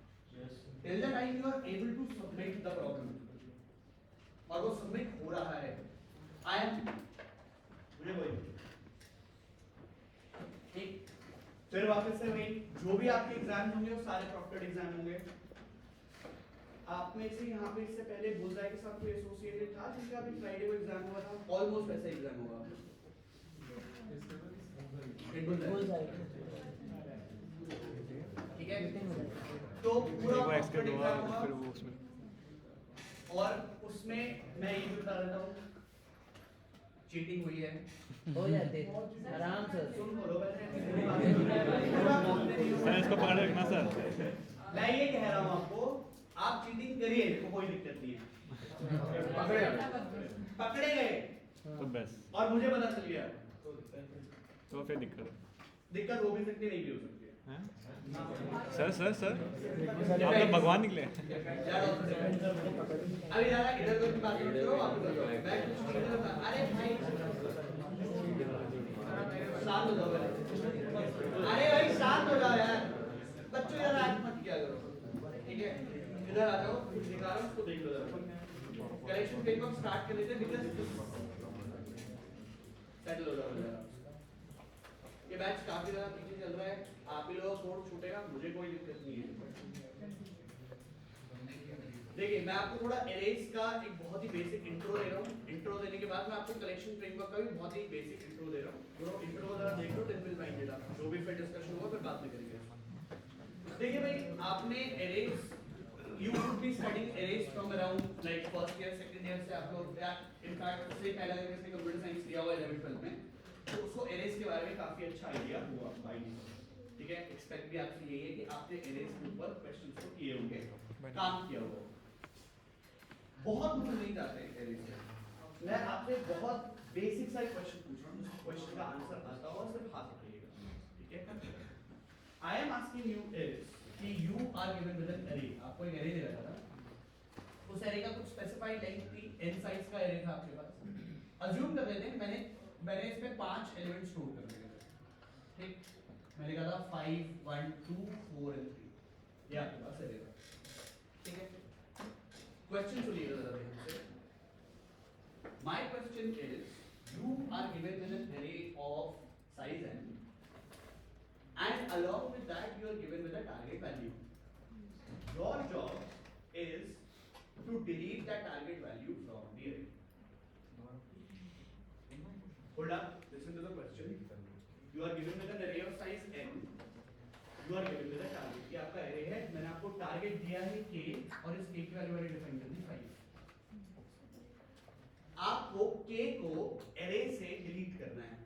Till the time you are able to submit the problem और वो सबमिट हो रहा है, आई एम मुझे वही ठीक। फिर वापस से वही जो भी आपके एग्जाम होंगे वो सारे प्रॉक्टेड एग्जाम होंगे। आप में से यहाँ पे इससे पहले बुलजाई के साथ कोई एसोसिएटेड था जिसका अभी फ्राइडे को एग्जाम हुआ था, ऑलमोस्ट वैसा एग्जाम होगा ठीक है। तो पूरा वो एक्सके प्रॉक्टेड दो एग्जाम होगा फिर वो उसमें और उसमें मैं ये भी बता देता हूँ चीटिंग हुई है, हो जाते आराम से। सुन बोलो सर इसको पकड़ रखना सर। मैं ये कह रहा हूँ आपको, आप चीटिंग करिए, तो कोई दिक्कत नहीं है, पकड़े गए तो बस और मुझे पता चल गया तो फिर दिक्कत हो भी सकती है, नहीं भी हो सकती है। हैं? सर सर सर आप तो भगवान निकले। अभी ज़रा इधर उधर की बात मत करो, आप उधर जाओ। मैं कुछ नहीं कर रहा। अरे भाई शांत हो जाओ पहले। अरे भाई शांत हो जाओ यार, बच्चों इधर आज मत किया करो, ठीक है। इधर आ जाओ, कुछ दिखा रहा हूँ उसको देख लो जरा। करेक्शन पेपर स्टार्ट कर लेते हैं, बिकॉज़ सेटल हो जाओ जरा। ये बैच काफी ज्यादा पीछे चल रहा है, आप ही लोगों का कोड छूटेगा, मुझे कोई दिक्कत नहीं है। देखिए मैं आपको थोड़ा एरेज का एक बहुत ही बेसिक इंट्रो दे रहा हूँ, इंट्रो देने के बाद मैं आपको कलेक्शन फ्रेमवर्क का भी बहुत ही बेसिक इंट्रो दे रहा हूँ। तो इंट्रो जरा देख लो, then will find it out. जो भी फिर डिस्कशन होगा फिर बाद में करेंगे। देखिए भाई, आपने arrays you would be studying arrays from around like first year second year से आप लोग, इनफैक्ट उससे पहले अगर किसी कंप्यूटर साइंस लिया हुआ है 11th 12th में तो उसको एरेज के बारे में काफी अच्छा आइडिया हुआ बाय डिफॉल्ट, ठीक है। एक्सपेक्ट भी आपसे यही है कि आपने एरेज के ऊपर क्वेश्चंस को किए होंगे, काम किया होगा। बहुत मुझे नहीं जाते हैं एरेज से, मैं आपसे बहुत बेसिक सा क्वेश्चन पूछ रहा हूँ, जिस क्वेश्चन का आंसर आता हो सिर्फ हाथ उठाइएगा, ठीक है। I am asking you is कि you are given with an array, आपको एक एरे दे रखा था, उस एरे का कुछ स्पेसिफाइड लेंथ थी, n साइज का एरे था आपके पास। अज्यूम कर लेते हैं मैंने इसमें 5 एलिमेंट स्टोर कर दिए थे, ठीक। मैंने कहा था 5 1 2 4 एंड 3, ये आपके पास एरे था, ठीक है। क्वेश्चन सुनिएगा जरा ध्यान से। My question is you are given with an array of size n and along with that you are given with a target value. Your job is to delete that target value from the array. Hold up, listen to the question. You are given with an array of size n. You are given with a target. ये आपका array है, मैंने आपको target दिया है k और इस k की वैल्यू मैंने डिफाइन कर दी 5। आपको k को array से डिलीट करना है।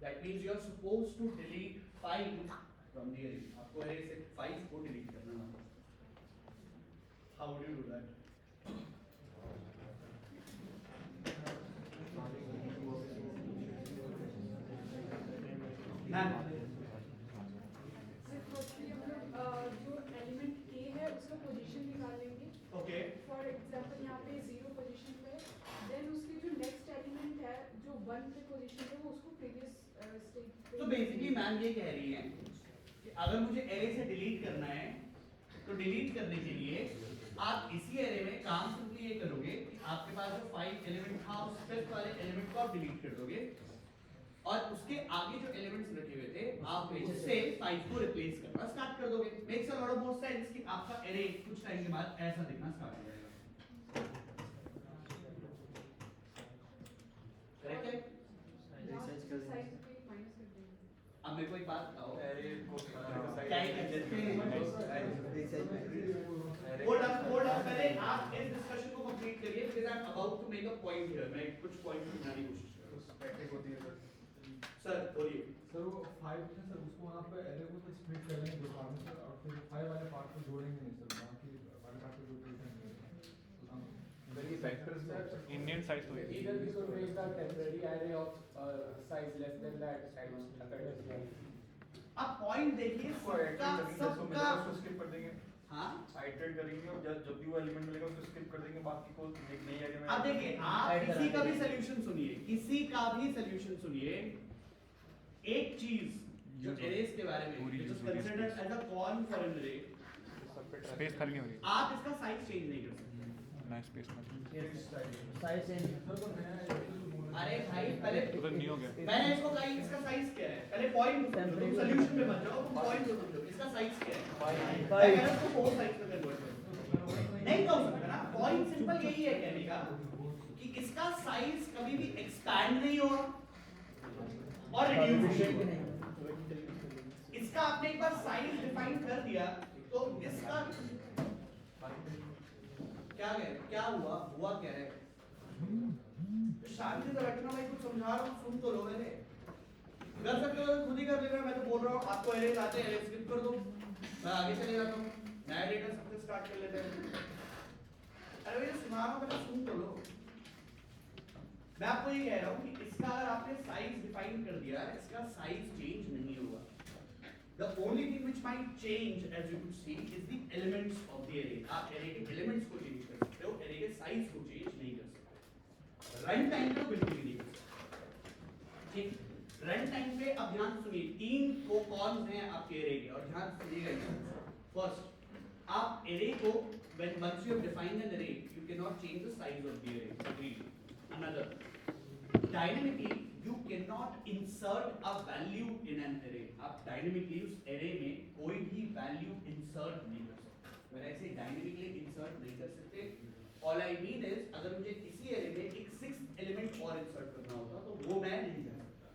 That means you are supposed to delete 5 from the array. आपको array से 5 को delete करना है। How would you do that? Ma'am जो एलिमेंट के है उसका पोजीशन निकाल लेंगे। ओके फॉर एग्जांपल यहाँ पे 0 पोजीशन पे, देन उसके जो नेक्स्ट एलिमेंट है जो 1 पे पोजीशन पे, वो उसको प्रीवियस स्टेट पे। तो बेसिकली मैम ये कह रही है कि अगर मुझे एरे से डिलीट करना है तो डिलीट करने के लिए आप इसी एरे में काम सिंपली ये करोगे कि आपके पास जो 5 एलिमेंट था उस फिफ्थ वाले एलिमेंट को आप डिलीट कर दोगे और उसके आगे जो एलिमेंट्स रखे हुए थे आप उससे 5 को रिप्लेस करना स्टार्ट कर दोगे। Makes a lot of more sense कि आपका एरे कुछ टाइम के बाद ऐसा दिखना स्टार्ट हो जाएगा। करेक्ट है? साइज पे माइनस कर देंगे। अब मेरे को एक बात बताओ, क्या ही कर सकते हैं? Hold up, पहले आप इस डिस्कशन को कंप्लीट करिए because I'm about to make a point here. मैं कुछ पॉइंट बनाने की कोशिश कर रहा हूँ। स्टैटिक होती है सर बोलिए। सर वो 5 है सर, उसको वहाँ पे एरे को तो स्प्लिट कर लेंगे दो पार्ट में सर, और फिर 5 वाले पार्ट को जोड़ेंगे नहीं सर, बाकी वाले पार्ट को जोड़ेंगे नहीं। फैक्टर्स इंडियन साइज तो Either we could make a temporary array of size less than that and accordingly अब पॉइंट देखिए इसको सबका iterate करेंगे, जैसे मिलेगा उसको skip कर देंगे, हाँ iterate करेंगे और जब भी वो एलिमेंट मिलेगा उसको skip कर देंगे, बाकी को एक नई एरे में अब देखिए आप Add किसी का करा भी देंगे। सोल्यूशन सुनिए, किसी का भी सोल्यूशन सुनिए, एक चीज जो एरेस के बारे में पूरी which is use होगी considered as a con for an array, space खाली नहीं हो रही आप इसका साइज चेंज नहीं कर सकते। ना स्पेस खाली साइज चेंज अरे भाई पहले उधर नहीं हो गया मैंने इसको कहा इसका साइज क्या है, पहले पॉइंट तुम सोल्यूशन पे मत जाओ, तुम पॉइंट को समझो इसका साइज क्या है। मैं कह रहा हूं इसको फोर साइज में कन्वर्ट करो, नहीं कह सकते ना, पॉइंट सिंपल यही है कहने का कि इसका साइज कभी भी एक्सपैंड नहीं होगा और रिड्यूस नहीं होगा। इसका आपने एक बार साइज डिफाइन कर दिया तो इसका क्या हुआ क्या है, शांति से बैठना, मैं कुछ समझा रहा हूँ सुन तो लो, मैंने कर सकते हो खुद ही कर लेना, मैं तो बोल रहा हूँ आपको एरेज आते हैं, एरेज स्किप कर दो, मैं आगे चले जाता हूँ, नया डेटा सबसे स्टार्ट कर लेते हैं। अरे भैया सुना रहा हूँ, पहले सुन तो लो। मैं आपको ये कह रहा हूँ कि इसका अगर आपने साइज डिफाइन कर दिया, इसका साइज चेंज नहीं होगा। The only thing which might change, as you could see, is the elements of the array. आप array के elements को change कर सकते हो, array के size को change नहीं कर सकते। रन टाइम पे बिल्कुल भी नहीं कर सकते। ठीक, रन टाइम पे अब ध्यान सुनिए, तीन को कॉन्स हैं आपके array के, और ध्यान सुनिएगा। First, आप array को once you have defined an array, you cannot change the size of the array. Agreed. Another, dynamically you cannot insert a value in an array. आप dynamically उस array में कोई भी value insert नहीं कर सकते। When I say dynamically insert नहीं कर सकते, all I mean is अगर मुझे किसी array में एक sixth element और insert करना होता तो वो मैं नहीं कर सकता।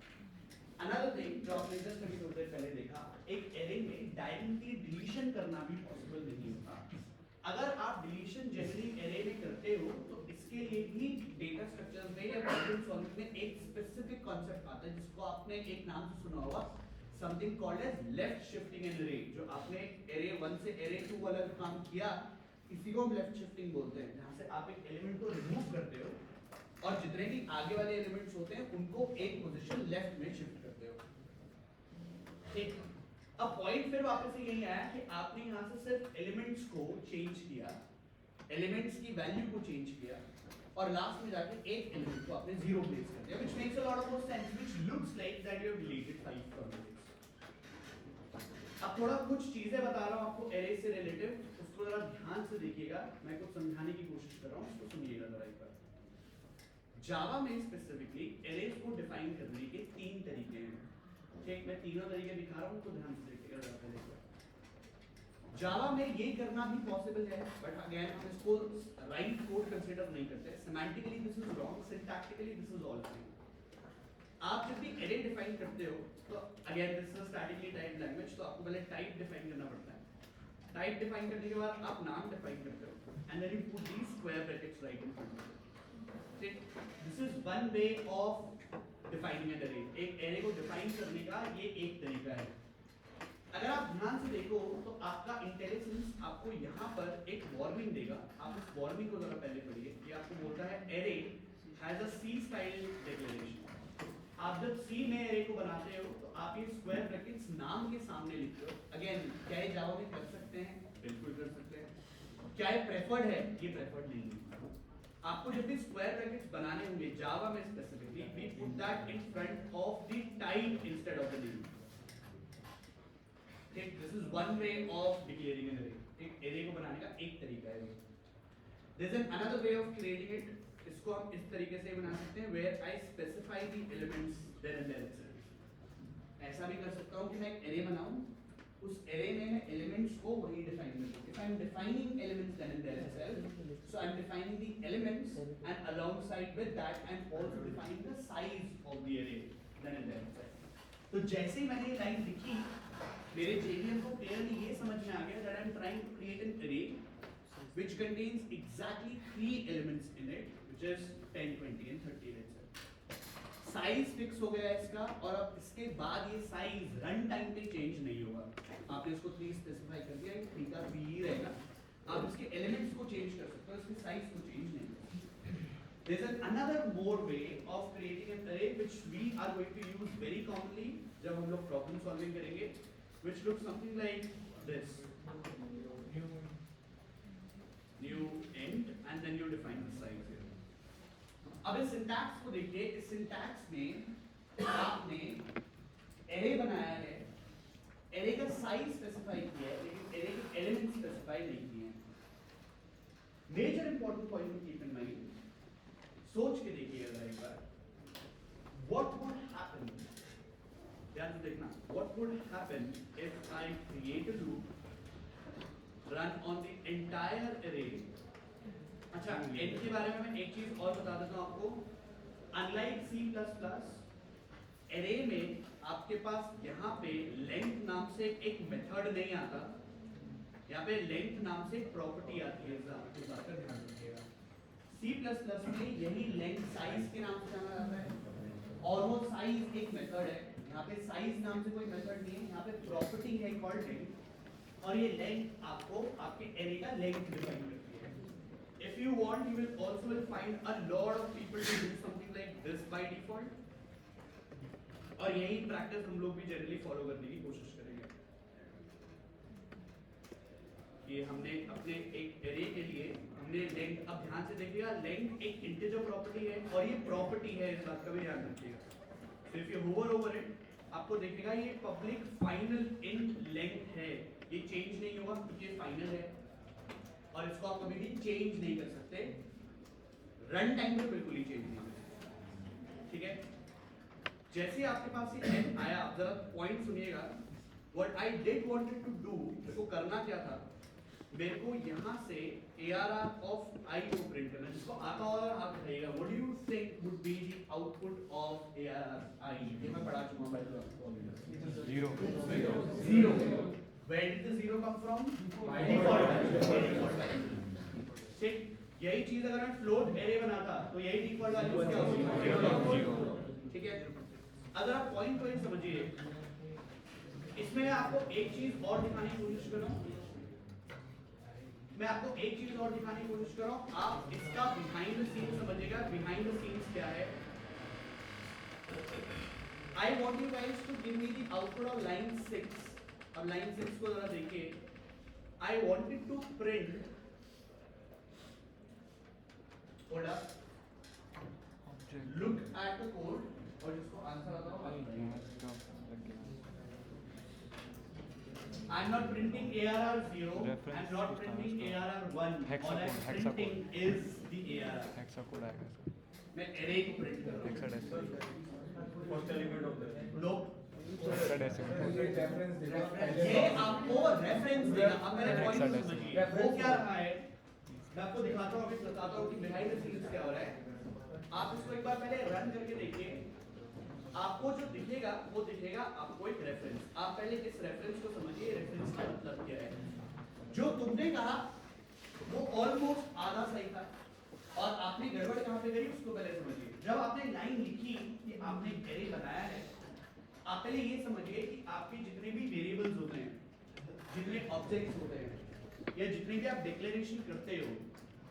Another thing जो आपने just अभी थोड़ी देर पहले देखा, एक array में dynamically deletion करना भी possible नहीं होता। अगर आप deletion जनरली array में करते हो तो इसके लिए भी डेटा स्ट्रक्चर्स में या प्रॉब्लम सॉल्विंग में एक स्पेसिफिक कॉन्सेप्ट आता है जिसको आपने एक नाम से सुना होगा, something called as left shifting an array। जो आपने array 1 से array 2 वाला काम किया, इसी को हम लेफ्ट शिफ्टिंग बोलते हैं, जहां से आप एक एलिमेंट को रिमूव करते हो और जितने भी आगे वाले एलिमेंट्स होते हैं उनको एक पोजीशन लेफ्ट में शिफ्ट करते हो। ठीक, अब पॉइंट फिर वापस से यही आया कि आपने यहां से सिर्फ एलिमेंट्स को चेंज किया, एलिमेंट्स की वैल्यू को चेंज किया और लास्ट में जाके एक एलिमेंट को आपने जीरो प्लेस कर दिया, which makes a lot of more sense, which looks like that you have deleted 5 from the list। अब थोड़ा कुछ चीजें बता रहा हूँ आपको एरे से रिलेटिव, उसको जरा ध्यान से देखिएगा, मैं कुछ समझाने की कोशिश कर रहा हूँ, उसको सुनिएगा जरा एक बार। जावा में स्पेसिफिकली एरेज को डिफाइन करने के 3 तरीके हैं। ठीक, मैं तीनों तरीके दिखा रहा हूँ, तो ध्यान से देखिएगा जरा पहले। जावा में ये करना भी पॉसिबल है, बट अगेन हम इसको राइट कोड कंसीडर नहीं करते। Semantically this is wrong, syntactically this is all same. आप जब भी एरे डिफाइन करते हो तो again this is statically typed language, तो आपको पहले टाइप डिफाइन करना पड़ता है। टाइप डिफाइन करने के बाद आप नाम डिफाइन करते हो and then you put these square brackets right in front of it. ठीक, this is one way of defining an array. एक एरे को डिफाइन करने का ये एक तरीका है। अगर आप ध्यान से देखो तो आपका इंटेलिजेंस आपको यहाँ पर एक वार्निंग देगा। आप इस वार्निंग को जरा पहले पढ़िए। ये आपको बोलता है array has a C style declaration. आप जब सी में एरे को बनाते हो तो आप ये स्क्वायर ब्रैकेट्स नाम के सामने लिखते हो। अगेन क्या ये जावा में कर सकते हैं? बिल्कुल कर सकते हैं। क्या ये प्रेफर्ड है? ये प्रेफर्ड नहीं है। आपको जब भी स्क्वायर ब्रैकेट्स बनाने होंगे जावा में specifically, we put that in front of the type instead of the name. ठीक, this is one way of declaring an array. एक एरे को बनाने का एक तरीका है। There is an another way of creating it. इसको हम इस तरीके से बना सकते हैं where I specify the elements there and there itself. ऐसा भी कर सकता हूं कि मैं एक एरे बनाऊं, उस एरे में मैं एलिमेंट्स को वही डिफाइन करूं। If I am defining elements there and there itself, so I am defining the elements and alongside with that I am also defining the size of the array then and there। तो जैसे ही मैंने ये लाइन लिखी, मेरे JVM को क्लियरली ये समझ में आ गया that I am trying to create an array which contains exactly 3 elements in it, which is 10, 20 and 30 let's say। Size fix हो गया इसका, और अब इसके बाद ये साइज रन टाइम पे चेंज नहीं होगा। आपने इसको 3 स्पेसिफाई कर दिया, 3 का 3 ही रहेगा। आप इसके एलिमेंट्स को चेंज कर सकते हो, इसके साइज को चेंज नहीं कर सकते। There's another more way of creating an array which we are going to use very commonly जब हम लोग problem solving करेंगे, which looks something like this. New int and then you define the size here. अब इस syntax को देखिए, इस syntax में आपने array बनाया है, array का size specify किया है, लेकिन array के elements specify नहीं किए हैं. Major important point to keep in mind. सोच के देखिएगा जरा एक बार. What would happen? ध्यान से देखना. What would happen if I create a loop, run on the entire array? अच्छा, n के बारे में मैं एक चीज और बता देता हूँ आपको. Unlike C++, array में आपके पास यहाँ पे length नाम से एक मेथड नहीं आता. यहाँ पे length नाम से एक प्रॉपर्टी आती है. आपको बात का ध्यान रखिएगा. C++ में यही length size के नाम से जाना जाता है और वो size एक मेथड है. यहाँ पे size नाम से कोई मेथड नहीं है. यहाँ पे प्रॉपर्टी है called length और ये length आपको आपके array का length डिफाइन करती है. If you want, you will also find a lot of people to do something like this by default. और यही प्रैक्टिस हम लोग भी जनरली फॉलो करने की कोशिश करेंगे. ये हमने अपने एक एरे के लिए हमने लेंथ, अब ध्यान से देखिएगा, लेंथ एक इंटीजर प्रॉपर्टी है और ये प्रॉपर्टी है, इस बात का भी ध्यान रखिएगा. So if you hover over it, आपको देखिएगा ये पब्लिक फाइनल int लेंथ है. ये चेंज नहीं होगा क्योंकि ये फाइनल है और इसको आप कभी भी चेंज नहीं कर सकते. रन टाइम पे बिल्कुल ही चेंज नहीं कर सकते. ठीक है. जैसे आपके पास ये n आया, आप जरा पॉइंट सुनिएगा. What I did wanted to do, इसको करना क्या था, मेरे को यहाँ से ARR of I को प्रिंट करना, जिसको आता होगा आप बताइएगा. What do you think would be the output of ARR I? ये मैं पढ़ा चुका हूँ पहले. Zero. Where did the zero come from? By default. ठीक. यही चीज अगर मैं फ्लोट एरे बनाता तो यही डिफॉल्ट वैल्यू क्या होगी? ठीक है. अगर आप पॉइंट को समझिए, इसमें मैं आपको एक चीज और दिखाने की कोशिश कर रहा हूँ. मैं आपको एक चीज और दिखाने की कोशिश कर रहा हूँ. आप इसका बिहाइंड द सीन्स समझिएगा. बिहाइंड द सीन्स क्या है? I want you guys to give me the output of line 6. अब लाइन 6 को जरा देखिए. I wanted to print. Hold up. Look at the code और जिसको आंसर आता हो. I'm not printing ARR 0. I'm not printing ARR 1. All I'm printing is the ARR. हेक्साकोड आएगा इसका. मैं array को print कर रहा हूँ. Hexadecimal. First element of the No. Hexadecimal. ये आपको रेफरेंस देगा. अब मेरे पॉइंट को समझिए. वो क्या रहा है? मैं आपको दिखाता हूँ, अभी बताता हूँ कि बिहाइंड द सीन्स क्या हो रहा है. आप इसको एक बार पहले रन करके देखिए. आपको जो दिखेगा वो दिखेगा आपको एक रेफरेंस. आप पहले इस रेफरेंस को समझिए. रेफरेंस का मतलब क्या है? जो तुमने कहा वो ऑलमोस्ट आधा सही था और आपने गड़बड़ कहाँ पे करी उसको पहले समझिए. जब आपने लाइन लिखी कि आपने एरे बनाया है, आप पहले ये समझिए कि आपके जितने भी वेरिएबल्स होते हैं, जितने ऑब्जेक्ट्स होते हैं या जितने भी आप डिक्लेरेशन करते हो,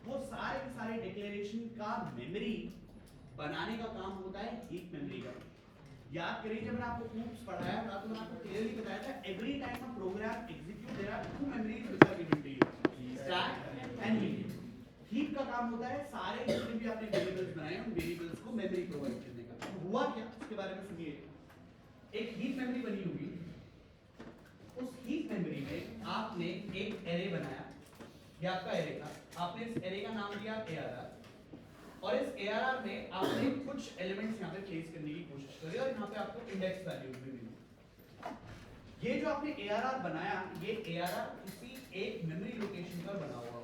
वो सारे के सारे डिक्लेरेशन का मेमोरी बनाने का काम होता है हीप मेमोरी का. याद करिए जब मैंने आपको हूप्स पढ़ाया था तो मैंने आपको क्लियरली बताया था every time a program execute there are two memories which are given to you, stack and heap. Heap का काम होता है सारे जितने भी आपने वेरिएबल्स बनाए उन वेरिएबल्स को मेमोरी प्रोवाइड करने का. तो हुआ क्या उसके बारे में सुनिए. एक हीप मेमोरी बनी होगी. उस हीप मेमोरी में आपने एक एरे बनाया. ये आपका एरे था. आपने इस एरे का नाम दिया ARR और इस ARR में आपने कुछ एलिमेंट्स यहाँ पे प्लेस करने की कोशिश करी और यहाँ पे आपको इंडेक्स वैल्यूज भी मिली. ये जो आपने ARR बनाया, ये ARR किसी एक मेमोरी लोकेशन पर बना हुआ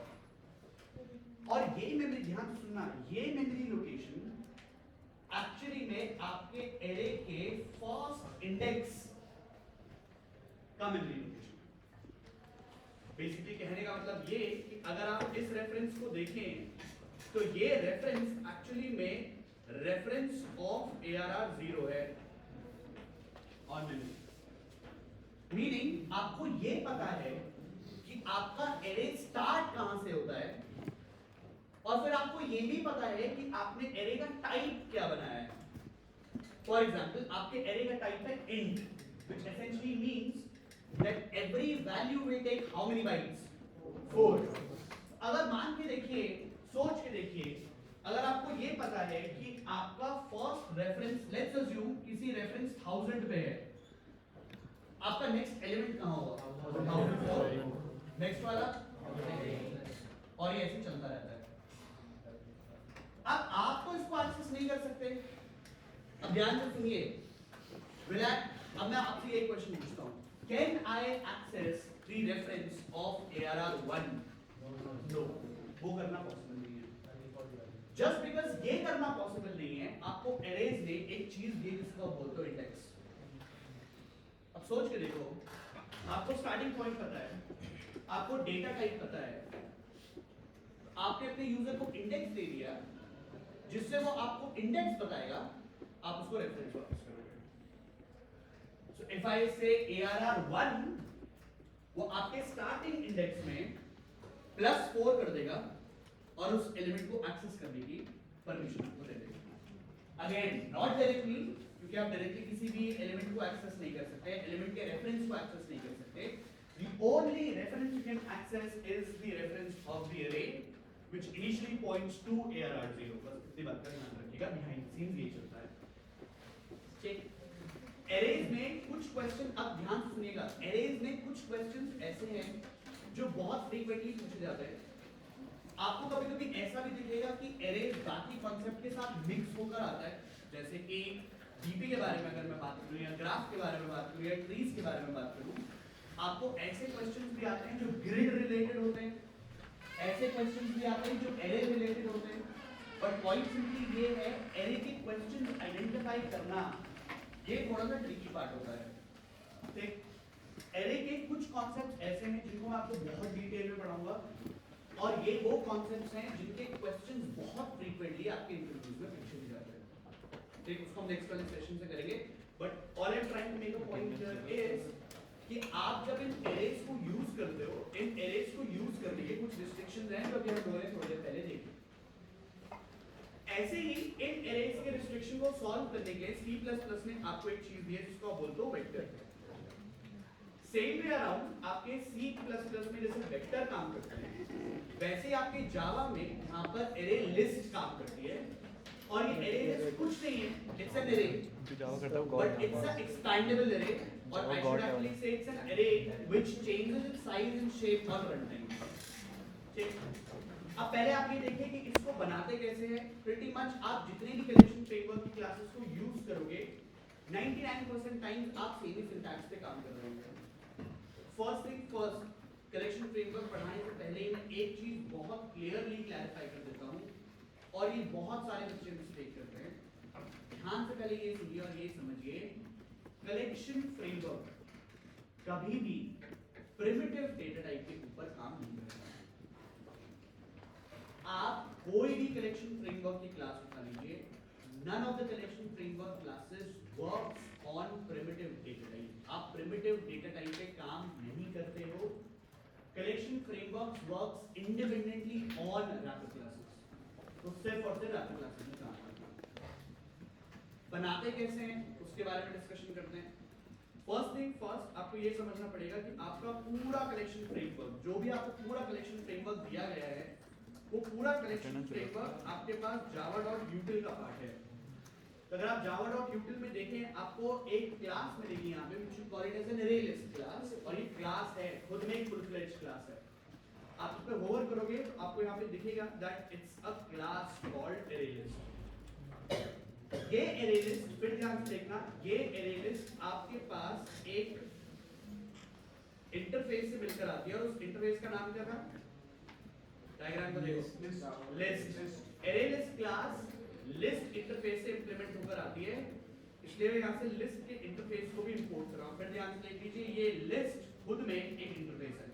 और ये मेमोरी, ध्यान से सुनना, ये मेमोरी लोकेशन एक्चुअली में आपके एरे के फर्स्ट इंडेक्स का मेमोरी लोकेशन. बेसिकली कहने का मतलब ये कि अगर आप इस रेफरेंस को देखें तो ये रेफरेंस एक्चुअली में रेफरेंस ऑफ ARR 0 है ऑन मेमोरी. मीनिंग आपको ये पता है कि आपका एरे स्टार्ट कहां से होता है और फिर आपको ये भी पता है कि आपने एरे का टाइप क्या बनाया है। फॉर एग्जाम्पल आपके एरे का टाइप है int, which essentially means that every value will take how many bytes? 4. अगर मान के देखिए, सोच के देखिए, अगर आपको ये पता है कि आपका फर्स्ट रेफरेंस, लेट्स अज्यूम किसी रेफरेंस 1000 पे है, आपका नेक्स्ट एलिमेंट कहां होगा? 1004. नेक्स्ट वाला, और ये ऐसे चलता रहता है। अब आप तो इसको एक्सेस नहीं कर सकते। अब ध्यान से सुनिए, अब मैं आपसे एक क्वेश्चन पूछता हूँ, can I access the reference of ARR1? No, वो करना पॉसिबल नहीं है। जस्ट बिकॉज ये करना पॉसिबल नहीं है, आपको एरेज ने एक चीज दी जिसका बोलते हो इंडेक्स। अब सोच के देखो, आपको स्टार्टिंग पॉइंट पता है, आपको डेटा टाइप पता है, आपने अपने यूजर को इंडेक्स दे दिया, जिससे वो आपको इंडेक्स बताएगा, आप उसको रेफरेंस वापस करोगे। सो इफ आई से ARR1, वो आपके स्टार्टिंग इंडेक्स में +4 कर देगा और उस एलिमेंट को एक्सेस करने की परमिशन आपको दे देगा। अगेन नॉट डायरेक्टली, क्योंकि आप डायरेक्टली किसी भी एलिमेंट को एक्सेस नहीं कर सकते, एलिमेंट के रेफरेंस को एक्सेस नहीं कर सकते। The only reference you can access is the reference of the array, which initially points to ARR0. बस इतनी बात का ध्यान रखिएगा, behind the scenes ये चलता है। ठीक, एरेज में कुछ क्वेश्चन, अब ध्यान से सुनिएगा, एरेज में कुछ क्वेश्चंस ऐसे हैं जो बहुत फ्रीक्वेंटली पूछे जाते हैं। आपको कभी-कभी ऐसा भी दिखेगा कि एरेज बाकी कॉन्सेप्ट के साथ मिक्स होकर आता है, जैसे कि डीपी के बारे में अगर मैं बात करूं, या ग्राफ के बारे में बात करूं, या ट्रीज के बारे में बात करूं, आपको ऐसे क्वेश्चंस भी आते हैं जो ग्रिड रिलेटेड होते हैं, ऐसे क्वेश्चंस भी आते हैं जो एरे रिलेटेड होते हैं। बट पॉइंट सिंपली ये है, एरे के क्वेश्चंस आइडेंटिफाई करना ये थोड़ा सा ट्रिकी पार्ट होता है। ठीक, एरे के कुछ कॉन्सेप्ट्स ऐसे हैं जिनको मैं आपको बहुत डिटेल में पढ़ाऊंगा, और ये वो कॉन्सेप्ट्स हैं जिनके क्वेश्चंस बहुत फ्रीक्वेंटली आपके इंटरव्यूज में पूछे भी जाते हैं। ठीक, उसको हम नेक्स्ट वाले सेशन से करेंगे। But all I am trying to make a point here is कि आप जब इन एरेज को यूज करते हो, इन एरेज को यूज करने के कुछ रिस्ट्रिक्शंस हैं जो अभी हम लोगों ने थोड़ी देर पहले देखी। ऐसे ही इन एरेज के रिस्ट्रिक्शन को सॉल्व करने के लिए C++ ने आपको एक चीज दी है जिसको आप बोलते हो वेक्टर। सेम वे अराउंड आपके C++ में जैसे वेक्टर काम करते हैं, वैसे ही आपके जावा में यहाँ पर एरे लिस्ट काम करती है। और ये एरे लिस्ट कुछ नहीं है, it's an array, but it's a expendable array, or I should actually say it's an array which changes its size and shape on runtime. ठीक, अब पहले आप ये देखिए कि इसको बनाते कैसे हैं। Pretty much आप जितने भी कलेक्शन फ्रेमवर्क की क्लासेस को यूज करोगे, 99% टाइम्स आप सेम ही सिंटैक्स पे काम कर रहे होंगे। First thing first, collection framework पढ़ाने से पहले ही मैं एक चीज बहुत क्लियरली क्लैरिफाई कर देता हूँ, और ये बहुत सारे बच्चे मिस्टेक करते हैं। ध्यान से पहले ये सुनिए और ये समझिए, कलेक्शन फ्रेमवर्क कभी भी प्रिमिटिव डेटा टाइप के ऊपर काम नहीं करता। आप कोई भी कलेक्शन फ्रेमवर्क की क्लास उठा लीजिए, none of the collection framework classes works on primitive data type. आप प्रिमिटिव डेटा टाइप पे काम नहीं करते हो। Collection frameworks works independently on rapid classes, तो सिर्फ और सिर्फ रैपिड क्लासेस में काम करते हैं। बनाते कैसे हैं उसके बारे में डिस्कशन करते हैं। फर्स्ट थिंग फर्स्ट, आपको ये समझना पड़ेगा कि आपका पूरा कलेक्शन फ्रेमवर्क, जो भी आपको पूरा कलेक्शन फ्रेमवर्क दिया गया है, वो पूरा कलेक्शन फ्रेमवर्क आपके पास java.util का पार्ट है। तो अगर आप java.util में देखें, आपको एक क्लास मिलेगी यहाँ पे, which you call it as an array list class, और ये क्लास है, खुद में एक फुल फ्लेज्ड क्लास है। आप इस पे होवर करोगे तो आपको यहाँ पे दिखेगा that it's a class called array list। ये एरे लिस्ट, फिर ध्यान से देखना, ये एरे लिस्ट आपके पास एक इंटरफेस से मिलकर आती है, और उस इंटरफेस का नाम क्या था? डायग्राम को देखो, list. Array list class list interface से इंप्लीमेंट होकर आती है, इसलिए मैं यहाँ से लिस्ट के इंटरफेस को भी इंपोर्ट कर रहा हूँ। फिर ध्यान से देख लीजिए, ये लिस्ट खुद में एक इंटरफेस है।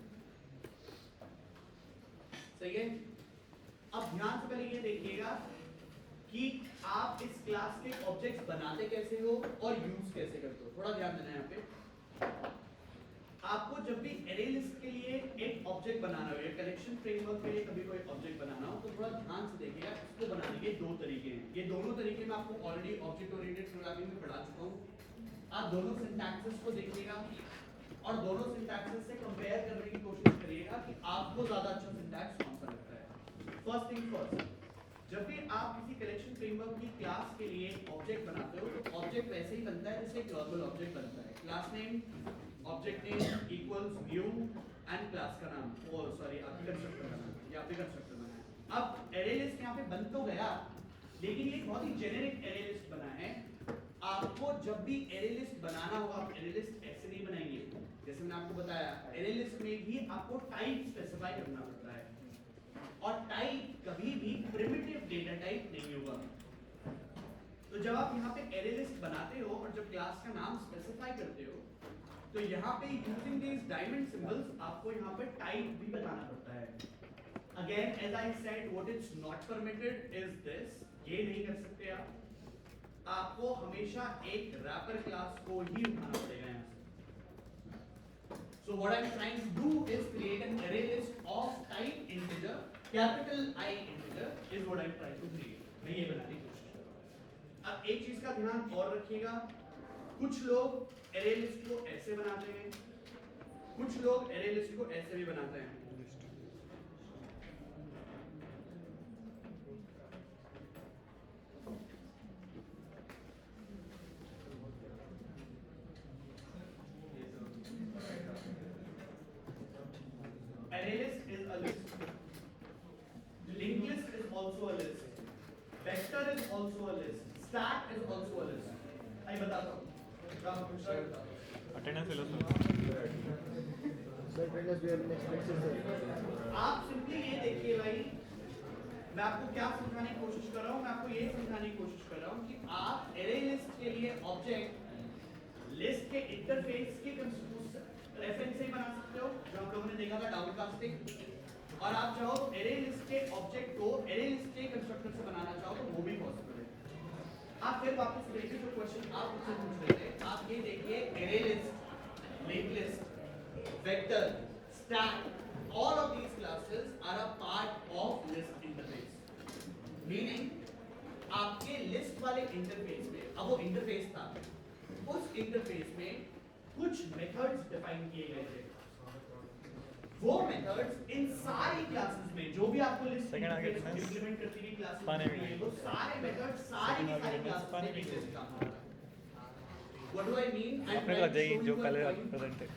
सही है? अब ध्यान से पहले ये देखिएगा कि आप इस क्लास के ऑब्जेक्ट्स बनाते कैसे हो और यूज कैसे करते हो। थोड़ा ध्यान देना यहाँ पे। आपको जब भी एरे लिस्ट के लिए एक ऑब्जेक्ट बनाना हो, या कलेक्शन फ्रेमवर्क के लिए कभी कोई ऑब्जेक्ट बनाना हो, तो थोड़ा ध्यान से देखिएगा, इसको बनाने के दो तरीके हैं। ये दोनों तरीके मैं आपको ऑलरेडी ऑब्जेक्ट ओरिएंटेड प्रोग्रामिंग में पढ़ा चुका हूँ। आप दोनों सिंटैक्सेस को देखिएगा और दोनों सिंटैक्सेस से कंपेयर करने की कोशिश करिएगा कि आपको ज्यादा अच्छा सिंटैक्स कौन सा लगता है। फर्स्ट थिंग फर्स्ट, जब भी आप किसी कलेक्शन फ्रेमवर्क की क्लास के लिए ऑब्जेक्ट बनाते हो तो ऑब्जेक्ट वैसे ही बनता है जैसे एक नॉर्मल ऑब्जेक्ट बनता है। Class name, object name equals new and class का नाम, ओ सॉरी आपके कंस्ट्रक्टर का नाम या आपके कंस्ट्रक्टर बना है। अब एरे लिस्ट यहाँ पे बन तो गया, लेकिन ये बहुत ही जेनेरिक एरे लिस्ट बना है। आपको जब भी एरे लिस्ट बनाना हो, आप एरे लिस्ट ऐसे नहीं बनाएंगे। जैसे मैंने आपको बताया, एरे लिस्ट में भी आपको टाइप स्पेसिफाई करना पड़ता है और टाइप कभी भी प्रिमिटिव डेटा टाइप नहीं होगा। तो जब आप यहाँ पे एरे लिस्ट बनाते हो और जब क्लास का नाम स्पेसिफाई करते हो तो यहाँ पे यूजिंग दीज डायमंड सिंबल्स आपको यहाँ पे टाइप भी बताना पड़ता है। Again as I said, what is not permitted is this, ये नहीं कर सकते आप। आपको हमेशा एक रैपर क्लास को ही उठाना पड़ेगा यहाँ से। So what I'm trying to do is create an array list of type integer, capital I integer is what I'm trying to create. मैं ये बनाने की कोशिश कर रहा हूँ। अब एक चीज का ध्यान और रखिएगा, कुछ लोग array list को ऐसे बनाते हैं, कुछ लोग array list को ऐसे भी बनाते हैं। Array list is a list. Linked list is also a list. Vector is also a list. Stack is also a list. मैं बताता हूँ। अटेंडेंस ले लो आप सिंपली ये देखिए भाई, मैं आपको क्या समझाने की कोशिश कर रहा हूँ, मैं आपको ये समझाने की कोशिश कर रहा हूँ कि आप एरे लिस्ट के लिए ऑब्जेक्ट लिस्ट के इंटरफेस के रेफरेंस से ही बना सकते हो, जो हम लोगों ने देखा था डाउनकास्टिंग। और आप चाहो तो एरे लिस्ट के ऑब्जेक्ट को एरे लिस्ट के कंस्ट्रक्टर से बनाना चाहो तो वो भी पॉसिबल है। आप फिर वापस देखिए जो क्वेश्चन आप मुझसे पूछ रहे थे, आप ये देखिए array list, link list, vector, stack, all of these classes are a part of list interface. Meaning आपके लिस्ट वाले इंटरफेस में, अब वो इंटरफेस था, उस इंटरफेस में कुछ मेथड्स डिफाइन किए गए थे। वो मेथड्स इन सारी क्लासेस में जो भी आपको लिस्ट इंप्लीमेंट करती हुई क्लासेस में, वो सारे मेथड्स सारी की सारी क्लासेस में एग्जिस्ट करता है। What do I mean? अपने को जाएगी जो कल प्रेजेंट है।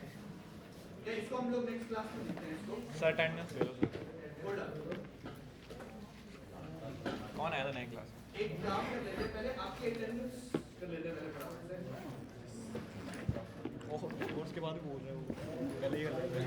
क्या इसको हम लोग नेक्स्ट क्लास में देखते हैं इसको? सर अटेंडेंस ले लो सर। होल्ड अप, कौन आया था नई क्लास में? एक काम कर लेते हैं, पहले आपके अटेंडेंस कर लेते हैं पहले फटाफट से। ओह कोर्स के बाद भी बोल रहे हो, पहले ही कर लेते हैं।